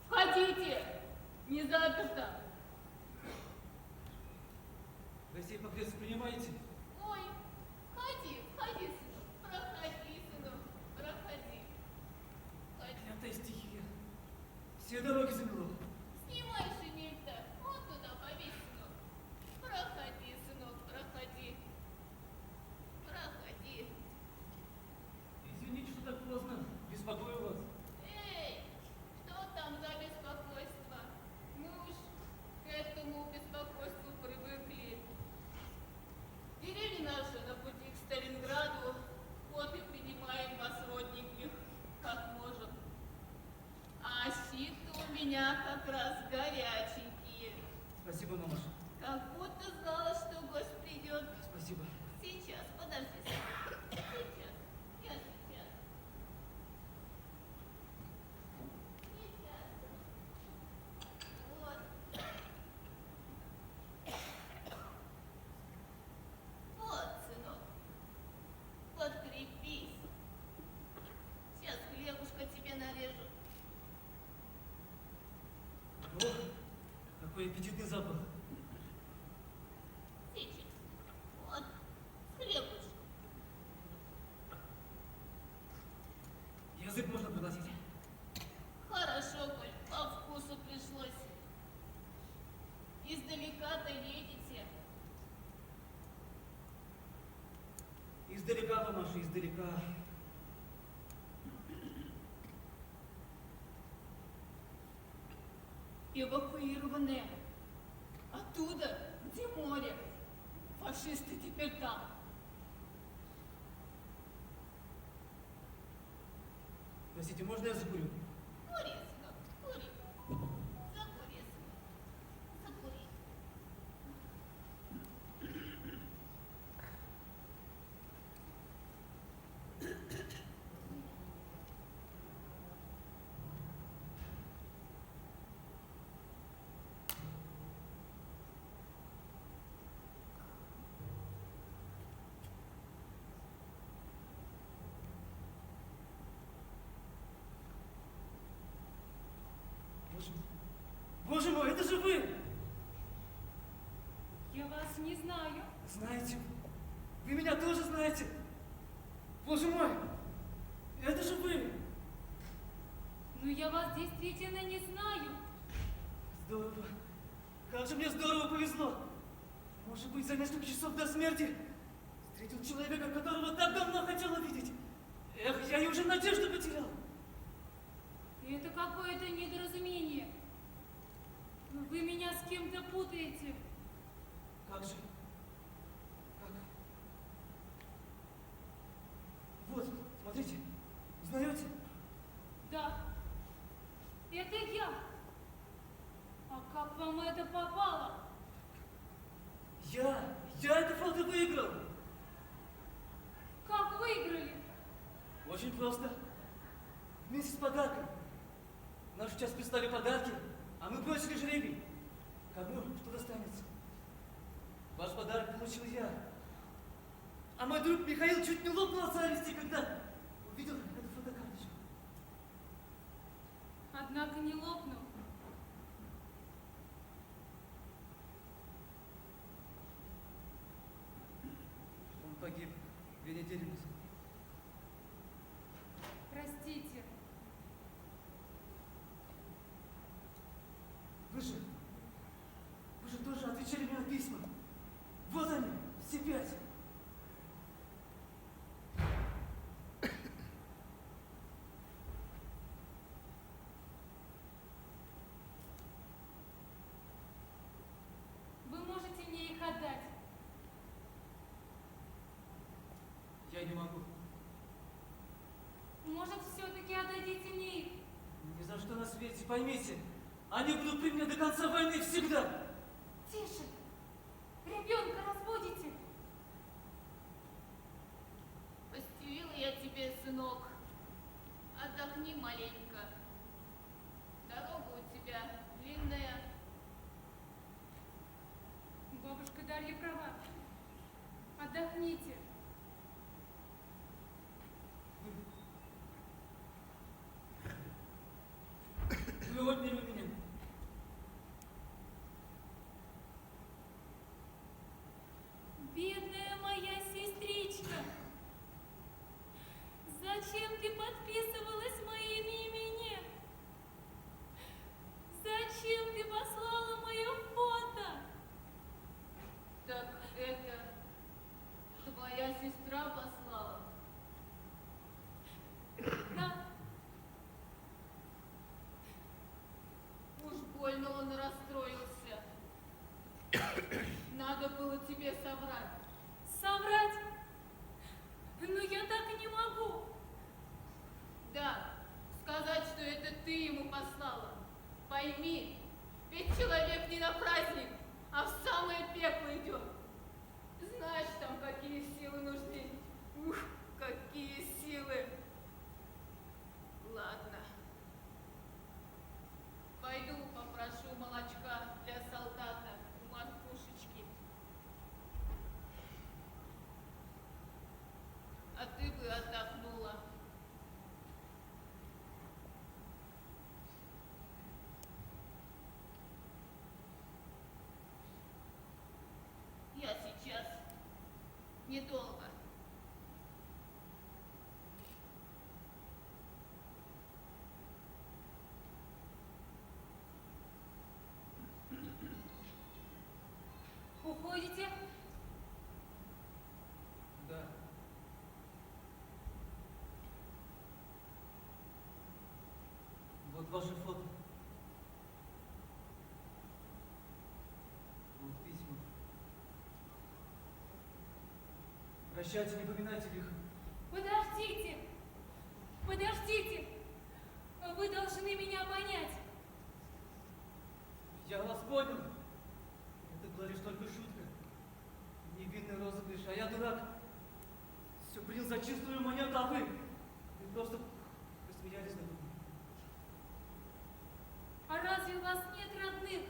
E: Входите, не заперто.
C: Гостей по-кресту принимаете?
E: Ой, входи, входи, сынок. Проходи, сынок, проходи. Входи.
C: Клятая стихия. Все дороги замело.
E: Снимай шинель-то, вот туда повесь, сынок. Проходи, сынок, проходи. Проходи.
C: Извините, что так поздно. Беспокою вас.
E: Эй, что там за беспокойство? Мы уж к этому беспокойству привыкли. Деревня наша на пути к Сталинграду, вот и принимаем вас, родненьких, как можем. А щи-то у меня как раз горяченькие.
C: Спасибо, мамаша.
E: Как будто знала, что гость придет.
C: Спасибо.
E: Сейчас, подожди. Сейчас. Я сейчас. Сейчас. Вот. Вот, сынок. Подкрепись. Сейчас хлебушка тебе нарежу.
C: Ох, какой аппетитный запах.
E: Сейчас. Вот. Хлебушка.
C: Язык можно пригласить?
E: Хорошо, коль по вкусу пришлось. Издалека-то едете.
C: Издалека, мамаша, издалека.
E: Эвакуированные. Оттуда, где море. Фашисты теперь там.
C: Простите, можно я закурю?
E: Кури, сынок, кури. Закури, сынок. Закури.
J: мой, это же вы!
F: Я вас не знаю.
J: Знаете, вы меня тоже знаете. Боже мой, это же вы!
F: Но я вас действительно не знаю.
J: Здорово. Как же мне здорово повезло. Может быть, за несколько часов до смерти встретил человека, которого так давно хотел увидеть. Эх, я и уже надежду потерял.
F: Это какое-то недоразумение. Вы меня с кем-то путаете.
J: Как же? Как? Вот, смотрите, узнаете?
F: Да, это я. А как вам это попало?
J: Я это фото выиграл.
F: Как выиграли?
J: Очень просто. Вместе с подарком. В нашу часть прислали подарки, а мы бросили жребий. Кому что достанется? Ваш подарок получил я. А мой друг Михаил чуть не лопнул от зависти, когда увидел эту фотокарточку.
F: Однако не лопнул.
J: Он погиб 2 недели назад.
F: Простите.
J: Вы же тоже отвечали мне на письма. Вот они, все 5.
F: Вы можете мне их отдать?
J: Я не могу.
F: Может, все-таки отдадите мне их?
J: Ни за что на свете, поймите. Они будут при мне до конца войны всегда.
F: Тише! Ребенка разбудите!
E: Постелила я тебе, сынок. Отдохни маленько. Дорога у тебя длинная.
F: Бабушка Дарья права. Отдохните.
J: Вы отняли у меня.
F: Бедная моя сестричка! Зачем ты подписывалась моим именем? Зачем ты послала мое фото?
E: Так это твоя сестра послала?
F: Да,
E: Уж больно он расстроился. Надо было тебе соврать.
F: соврать? Но я так не могу.
E: Да, сказать, что это ты ему послала. Пойми, ведь человек не на праздник, а в самое пекло идет. Знаешь там, какие силы нужны. Ух, какие силы. Ладно. Пойду попрошу молочка для солдата у Маркушечки. А ты бы отдохнула. Я сейчас. Недолго.
F: Уходите?
J: Да. Вот ваше фото. Вот письма. Прощайте, не поминайте лихо.
F: Подождите! Подождите! Вы должны меня понять.
J: Я вас понял. Это была лишь только шутка. Невинный розыгрыш, а я дурак. Все принял за чистую монету, а вы просто посмеялись надо мной.
F: А разве у вас нет родных?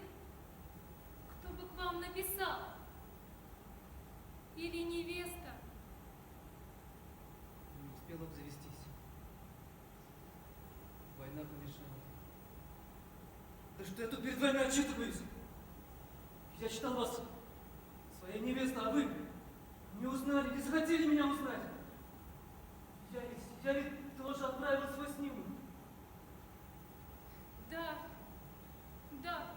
F: Кто бы к вам написал? Или невеста?
J: Не успел обзавестись. Война помешала. Да что я тут перед вами отчитываюсь? Я считал вас своей невестой, а вы не узнали, не захотели меня узнать. Я ведь тоже отправил свой снимок.
I: Да, да,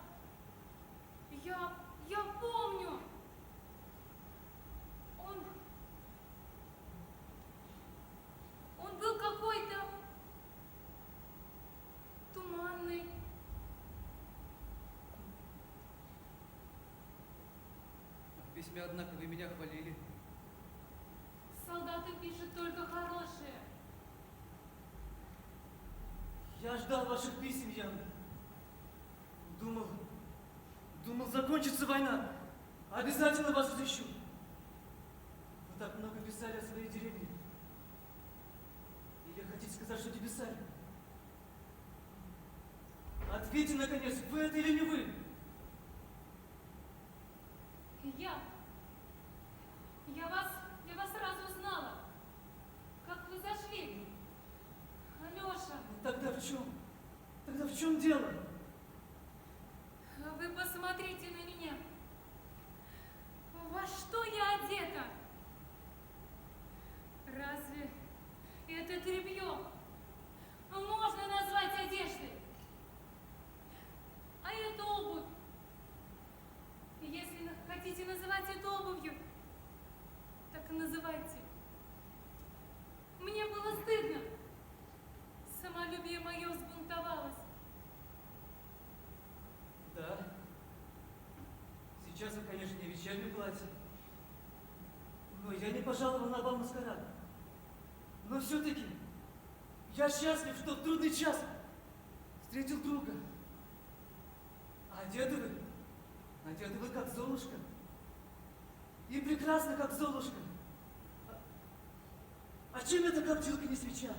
I: я помню. Он был какой-то туманный.
J: В письме, однако, вы меня хвалили.
I: Солдаты пишут только хорошее.
J: Я ждал ваших писем, Ян. Думал, закончится война. Обязательно вас изыщу. Вы так много писали о своей деревне. Или хотите сказать, что не писали? Ответьте, наконец, вы это или не вы?
I: Я вас сразу узнала. Как вы зашли. Алеша.
J: Тогда в чем дело?
I: Вы посмотрите на меня. Во что я одета? Разве это тряпье можно назвать одеждой? А это обувь. Если хотите называть это обувью, так и называйте. Мне было стыдно. Самолюбие мое взбунтовалось.
J: Да. Сейчас вы, конечно, не в вечернем платье. Но я не пожаловал на бал маскарад. Но все-таки я счастлив, что в трудный час встретил друга. А одеты вы как Золушка. И прекрасно, как Золушка. А чем эта коптилка не свеча?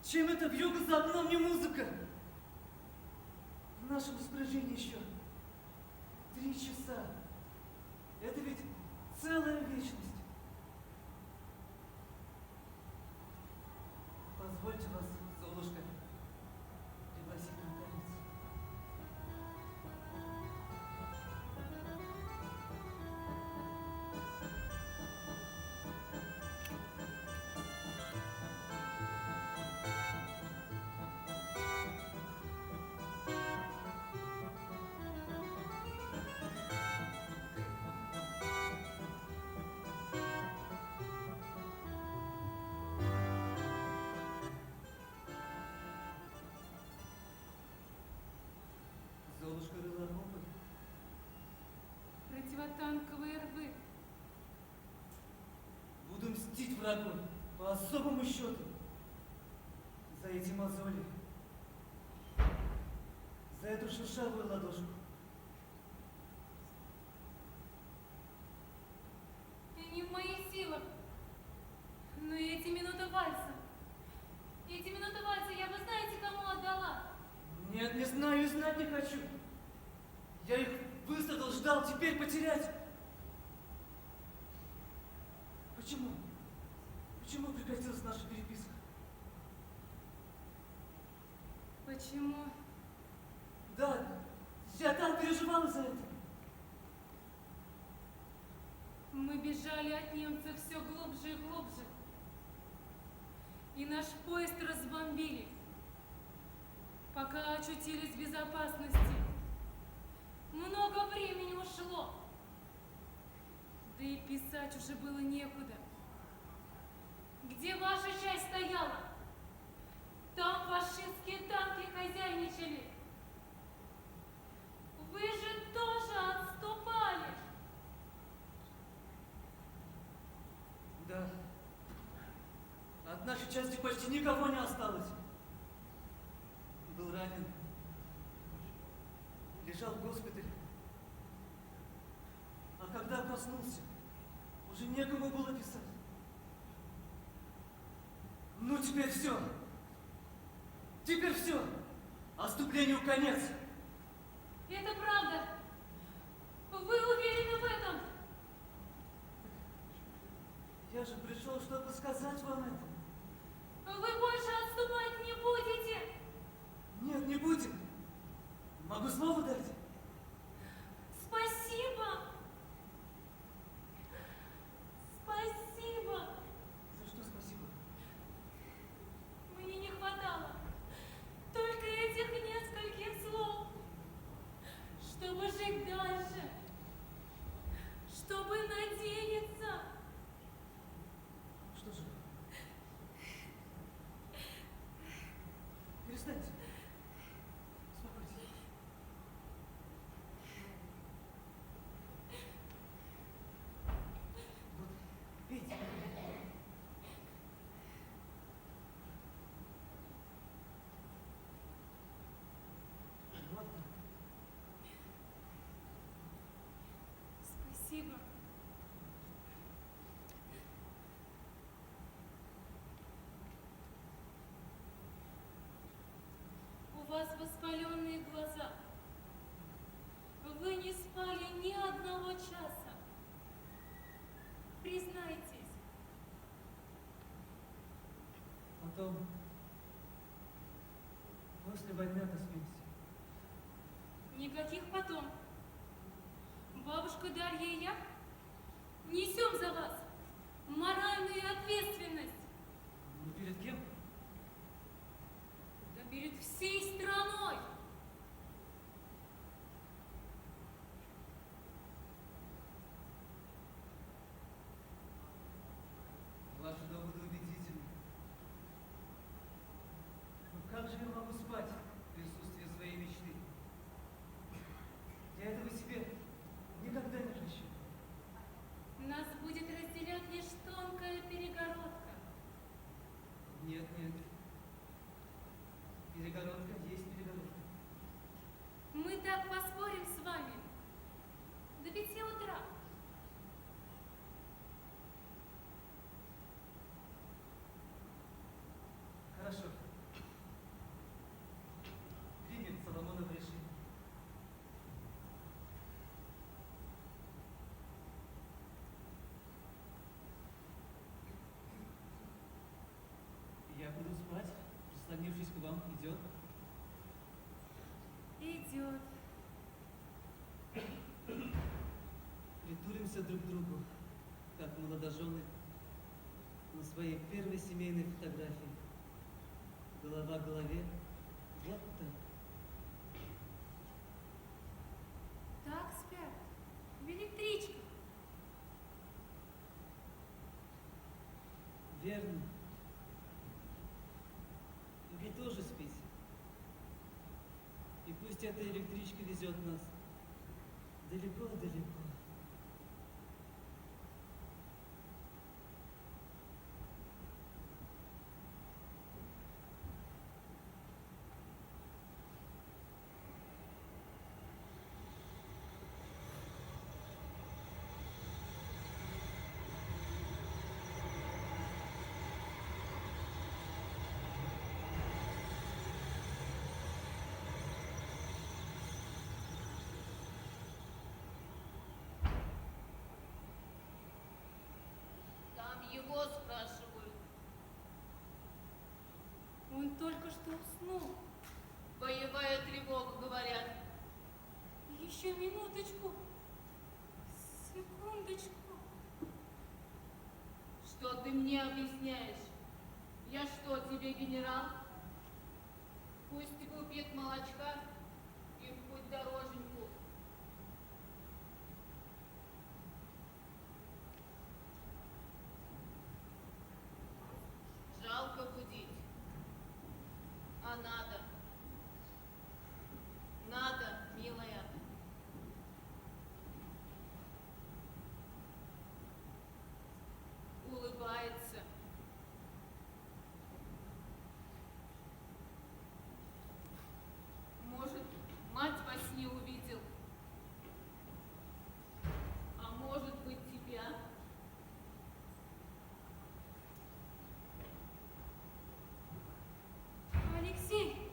J: Чем эта вьюга за окном не музыка? В нашем распоряжении еще 3 часа. Это ведь целая вечность. Позвольте вас, Золушка, пригласить на танец. Золушка рыла робот.
I: Противотанковые рвы.
J: Буду мстить врагу по особому счету за эти мозоли, за эту шершавую ладошку.
I: И не в моих силах. Но эти минуты вальса. Эти минуты вальса я бы знаете, кому отдала?
J: Нет, не знаю и знать не хочу. Я их выстрадал, ждал, теперь потерять. Почему? Почему прекратилась наша переписка?
I: Почему?
J: Да, я так переживал за это.
I: Мы бежали от немцев все глубже и глубже. И наш поезд разбомбили, пока очутились в безопасности. Много времени ушло. Да и писать уже было некуда. Где ваша часть стояла? Там фашистские танки хозяйничали. Вы же тоже отступали.
J: Да. От нашей части почти никого не осталось. Был ранен. Лежал в госпитале. А когда проснулся, уже некому было писать. Ну, теперь все. Теперь все. Отступлению конец.
I: Это правда. Вы уверены в этом?
J: Я же пришел, чтобы сказать вам это.
I: Вы больше отступать не будете?
J: Нет, не будем. Могу слово дать?
F: Спасибо! Спасибо!
J: За что спасибо?
F: Мне не хватало только этих нескольких слов, чтобы жить дальше, чтобы надеяться.
J: Что же? Перестаньте. Успокойтесь. Вот, видите? Вот так.
F: Спасибо. У вас воспаленные глаза. Вы не спали ни одного часа. Признайтесь.
J: Потом, после войны отоспимся.
F: Никаких потом. Бабушка Дарья и я несем за вас моральную ответственность.
J: Ну перед кем?
F: Да перед всей страной.
J: Ваши доводы убедительны. Но как же я могу спать в присутствии своей мечты? Я этого себе никогда не прощу.
F: Нас будет разделять лишь тонкая перегородка.
J: Нет, нет. Перегородка есть перегородка.
F: Мы так поспорим с вами до 5 утра.
J: Хорошо. Примем Соломонов решение. Я буду спать, прислонившись к вам. Идет?
F: Идет.
J: Притуримся друг к другу, как молодожены на своей первой семейной фотографии. Голова к голове. Вот так.
F: Так спят. В электричках.
J: Верно. Вы тоже спите. И пусть эта электричка везет нас далеко-далеко.
E: Там его спрашивают.
F: Он только что уснул.
E: Боевая тревога, говорят.
F: Еще минуточку. Секундочку.
E: Что ты мне объясняешь? Я что, тебе генерал? Пусть купит молочка и в путь дороженьку. Жалко будить. А надо. Надо, милая. Улыбается. Может, мать во сне увидел. А может быть, тебя.
F: Алексей!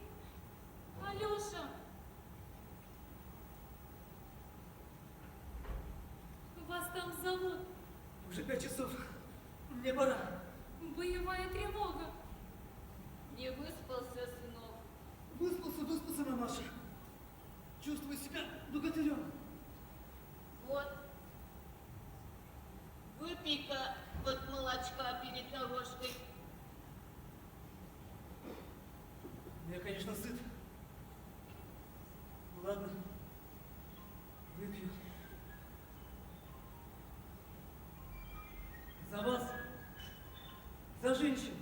F: Алеша! Вас там зовут.
J: Уже 5 часов. Мне пора.
F: Боевая тревога.
E: Не выспался, сынок.
J: Выспался, мамаша. чувствую себя богатырем.
E: Вот. Выпей-ка вот молочка перед дорожкой.
J: Я, конечно, сыт. Ладно, выпью. За вас, за женщин,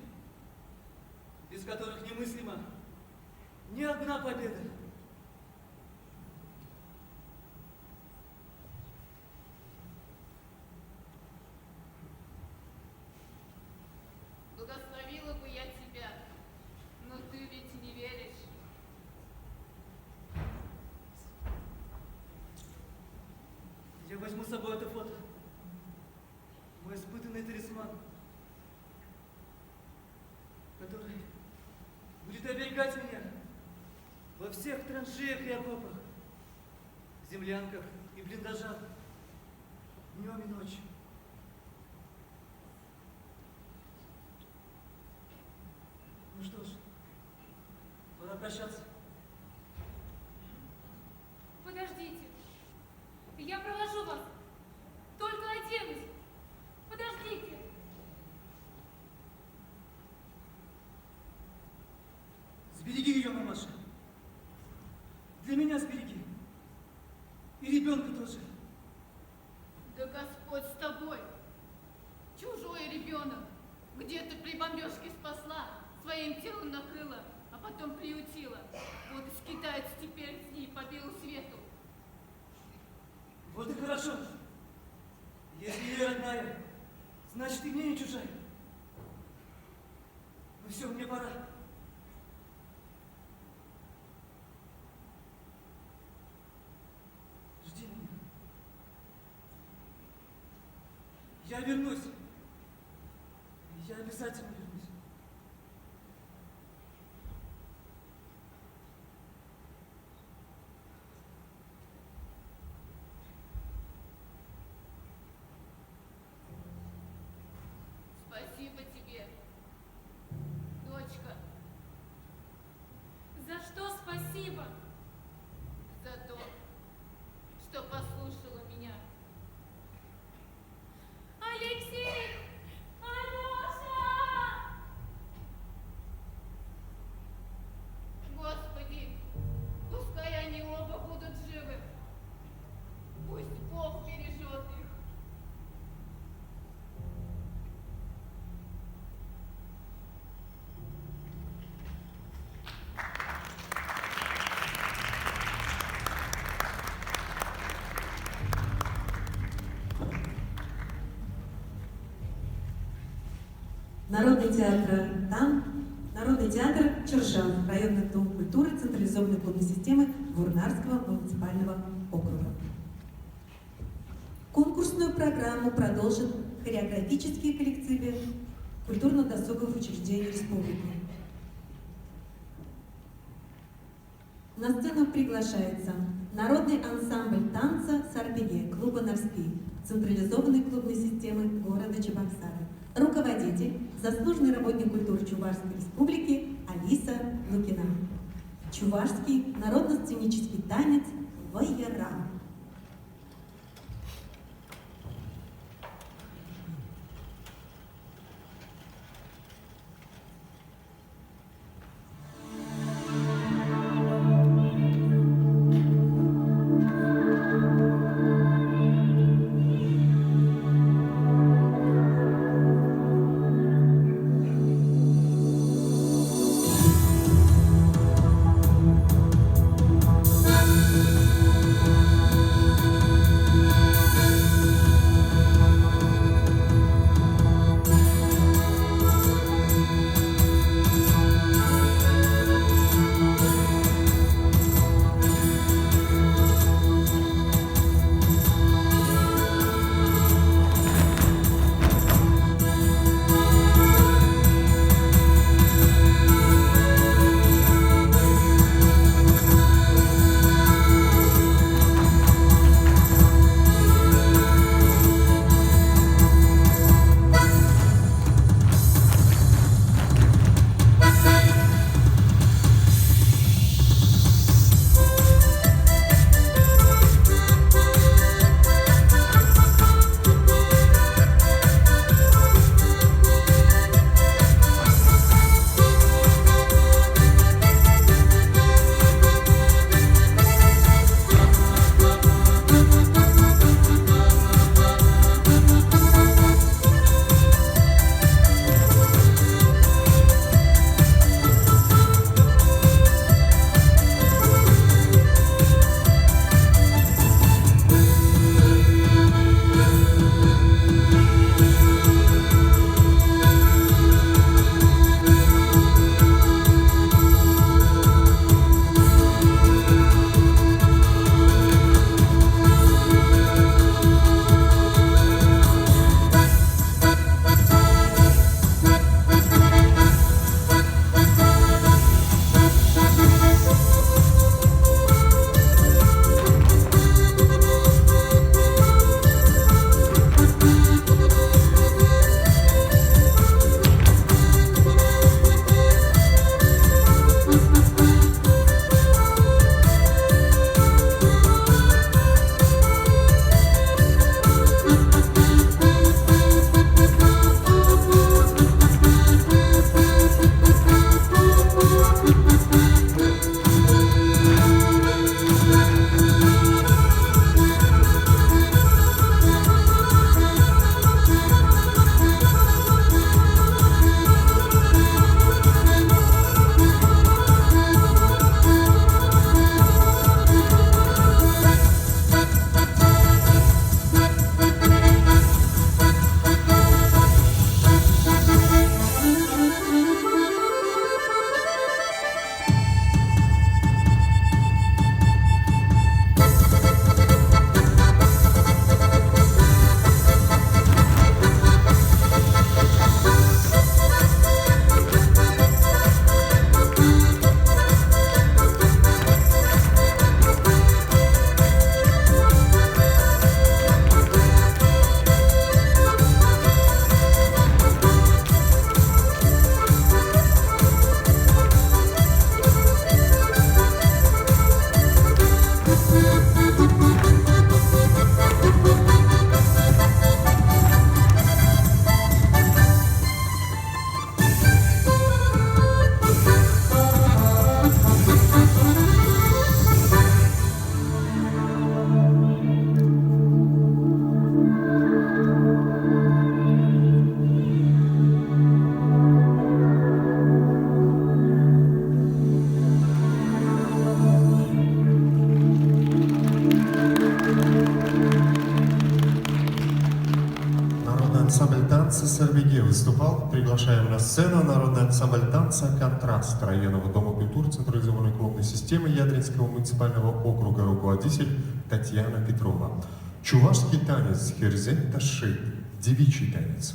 J: без которых немыслима ни одна победа.
E: Благословила бы я тебя, но ты ведь не веришь.
J: Я возьму с собой это фото. Мой испытанный талисман, который будет оберегать меня во всех траншеях и окопах, землянках и блиндажах, днем и ночью. Ну что ж, пора прощаться.
F: Подождите. Я провожу вас. Только оденусь. Подождите.
J: Сбереги ее, мамаша. Для меня сбереги. И ребенка тоже.
E: Да Господь с тобой. Чужой ребенок. Где ты при бомбежке спасла, своим телом накрыла, а потом приютила. Вот и скитается теперь с ней по белу свету.
J: Вот и хорошо. Если я родная, значит и мне не чужая. Ну все, мне пора. Жди меня. Я вернусь. Я обязательно вернусь.
E: Спасибо тебе, дочка,
F: За что спасибо?
E: за то, что послушала меня.
F: Алексей! Алеша!
E: Господи, пускай они оба будут живы. Пусть Бог бережет их.
B: Народный театр там, Народный театр Чержан, районный дом культуры централизованной клубной системы Гурнарского муниципального округа. Конкурсную программу продолжат хореографические коллективы культурно-досуговых учреждений республики. На сцену приглашается народный ансамбль танца «Сарпеге» клуба «Нарспи» централизованной клубной системы города Чебоксары. Руководитель, заслуженный работник культуры Чувашской республики Алиса Лукина. Чувашский народно-сценический танец «Вайяра».
A: ансамбль танца «Сорбеге» выступал. Приглашаем на сцену народный ансамбль танца «Контраст» районного дома культуры централизованной клубной системы Ядринского муниципального округа, руководитель Татьяна Петрова. Чувашский танец «Херзень Таши», девичий танец.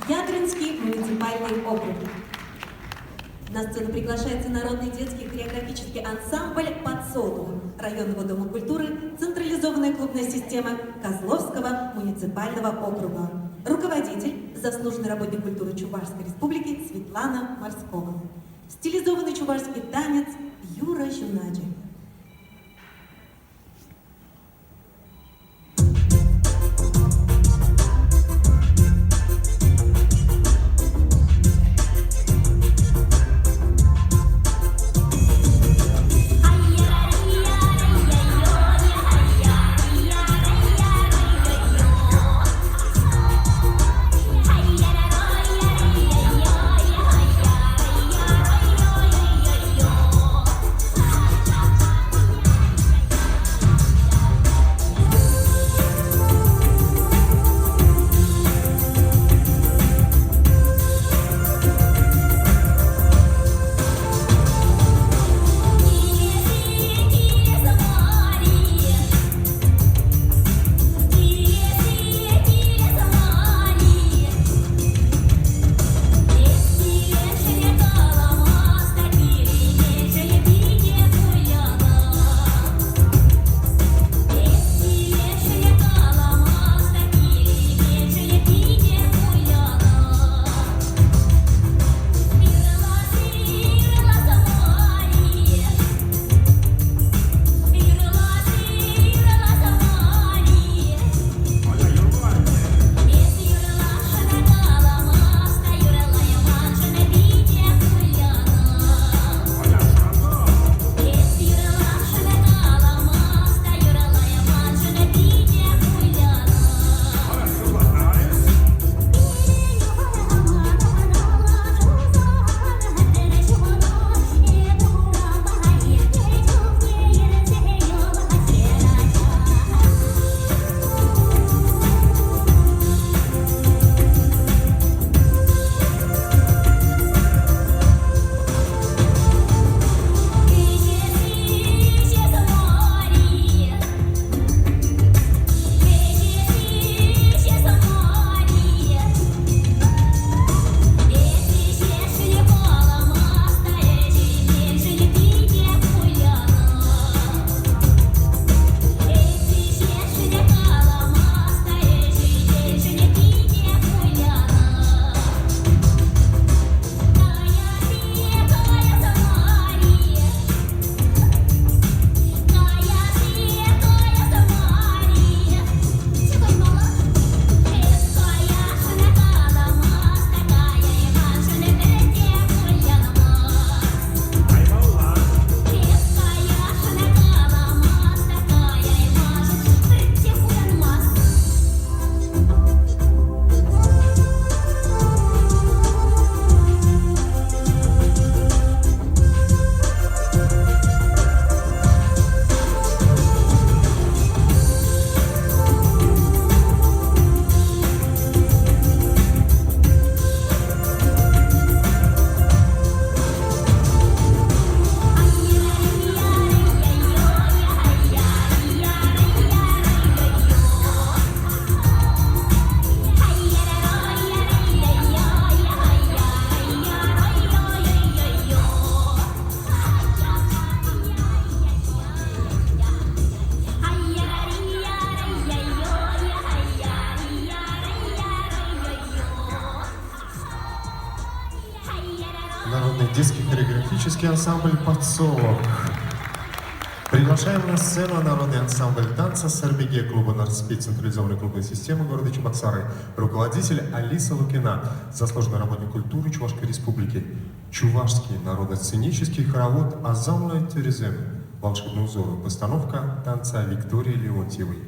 B: Ядринский муниципальный округ. На сцену приглашается народный детский хореографический ансамбль «Подсолнух» районного дома культуры, централизованная клубная система Козловского муниципального округа. Руководитель, заслуженный работник культуры Чувашской республики Светлана Морскова. Стилизованный чувашский танец Юра Жунаджи.
G: Hey,
A: народный детский хореографический ансамбль «Подсолнух». Приглашаем на сцену народный ансамбль танца «Сарбеге» клуба «Нордспид» централизованной клубной системы города Чебоксары, руководитель Алиса Лукина, заслуженный работник культуры Чувашской Республики, чувашский народно-сценический хоровод «Азамла Терезем», волшебный узор, постановка танца Виктории Леонтьевой.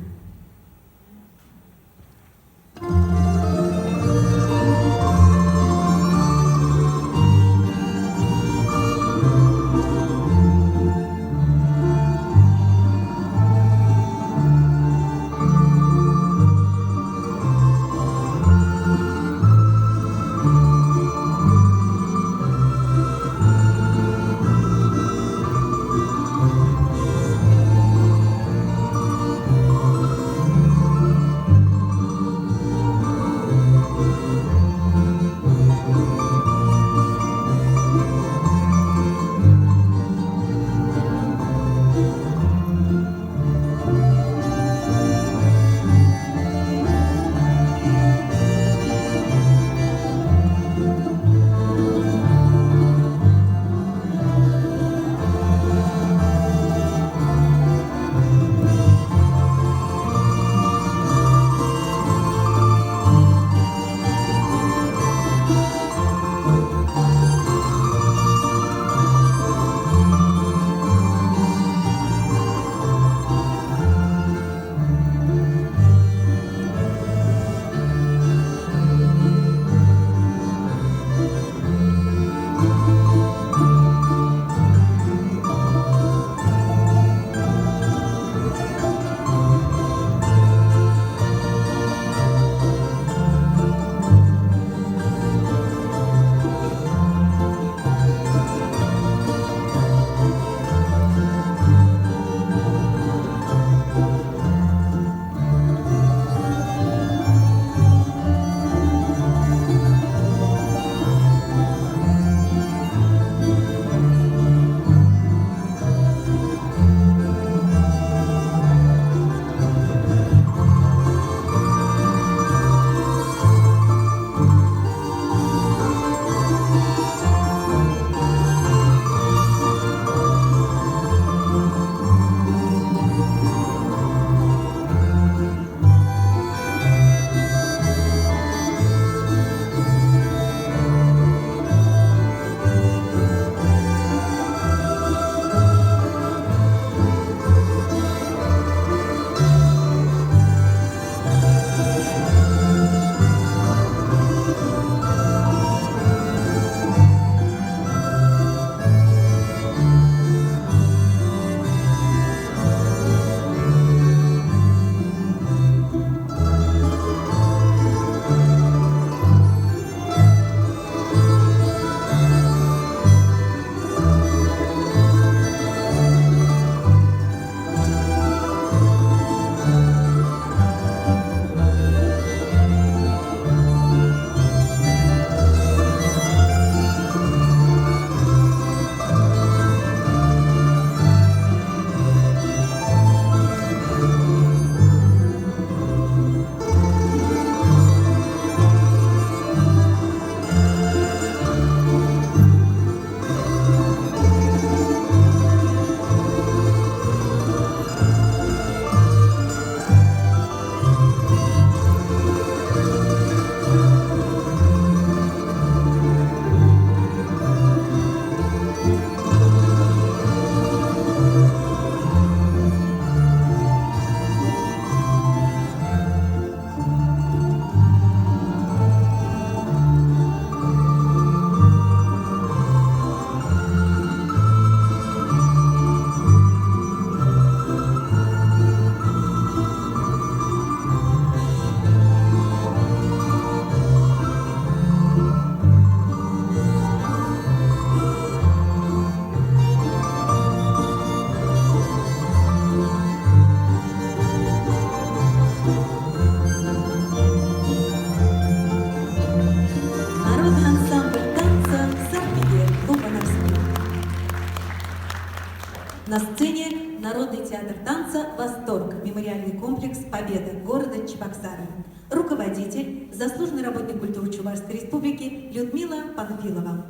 B: На сцене Народный театр танца «Восторг», мемориальный комплекс «Победа» города Чебоксары. Руководитель, заслуженный работник культуры Чувашской Республики Людмила Панфилова.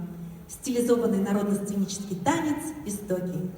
B: стилизованный народно-сценический танец «Истоки».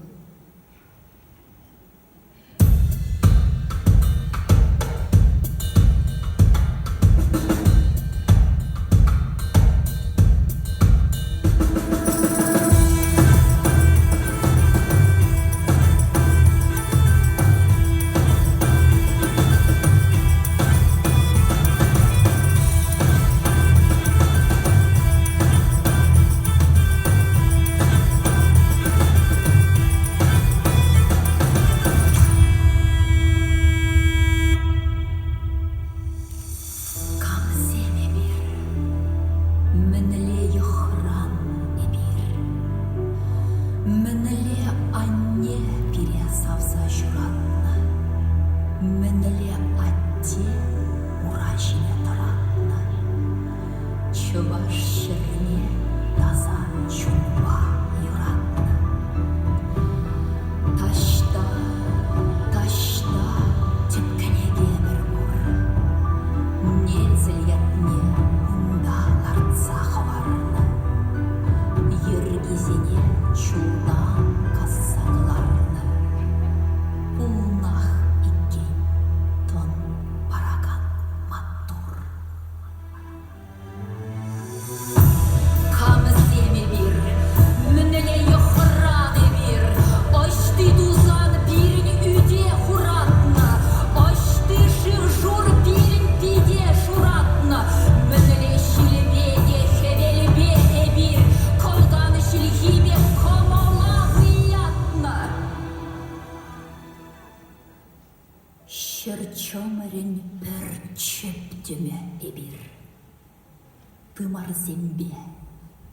K: Тымарзембе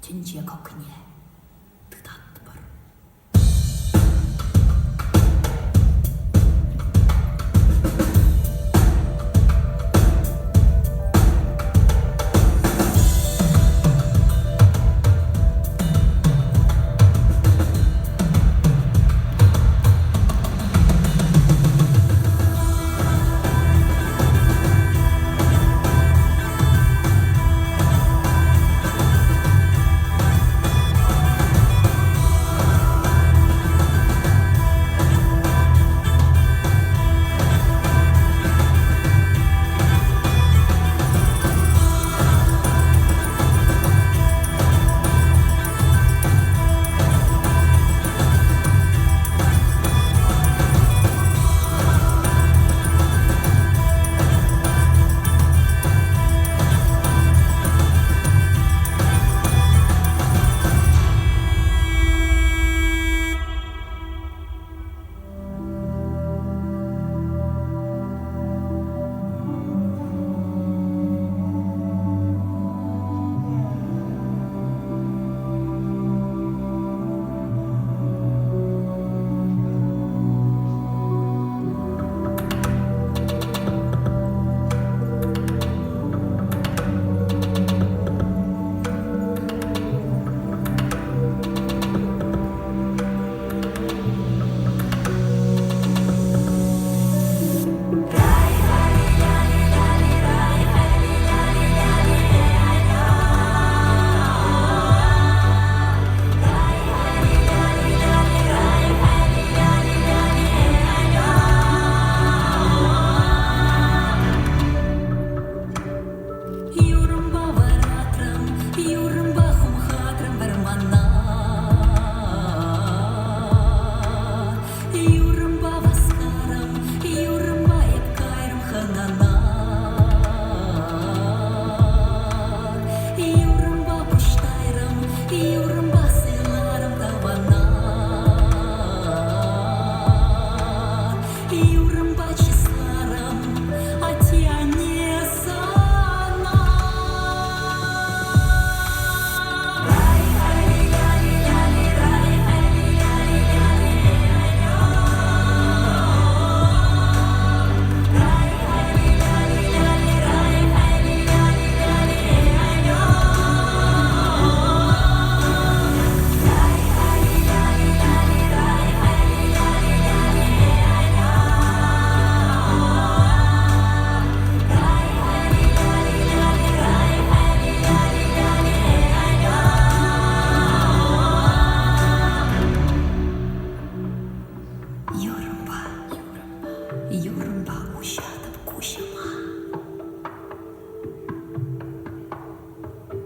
K: түнже көкіне тұтатты бар.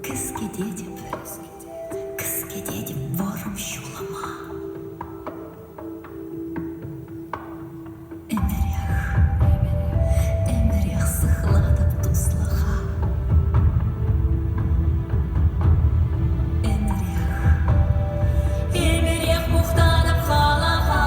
K: Кызге дедім ворым шулама. Эмерях сыхладып туслаха. Эмерях мухтанып халаха.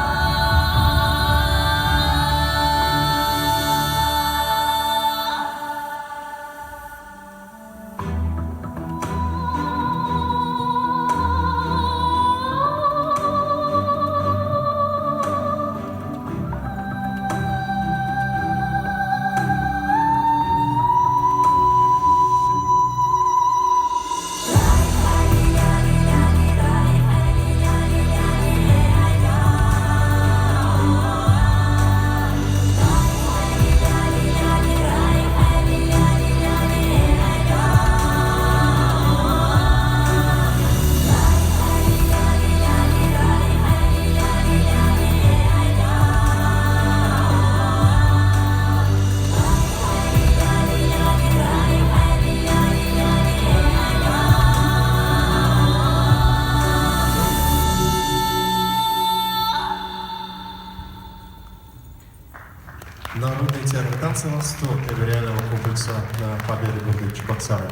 A: Народный театр танца «Восток» мемориального комплекса на Победы города Чебоксары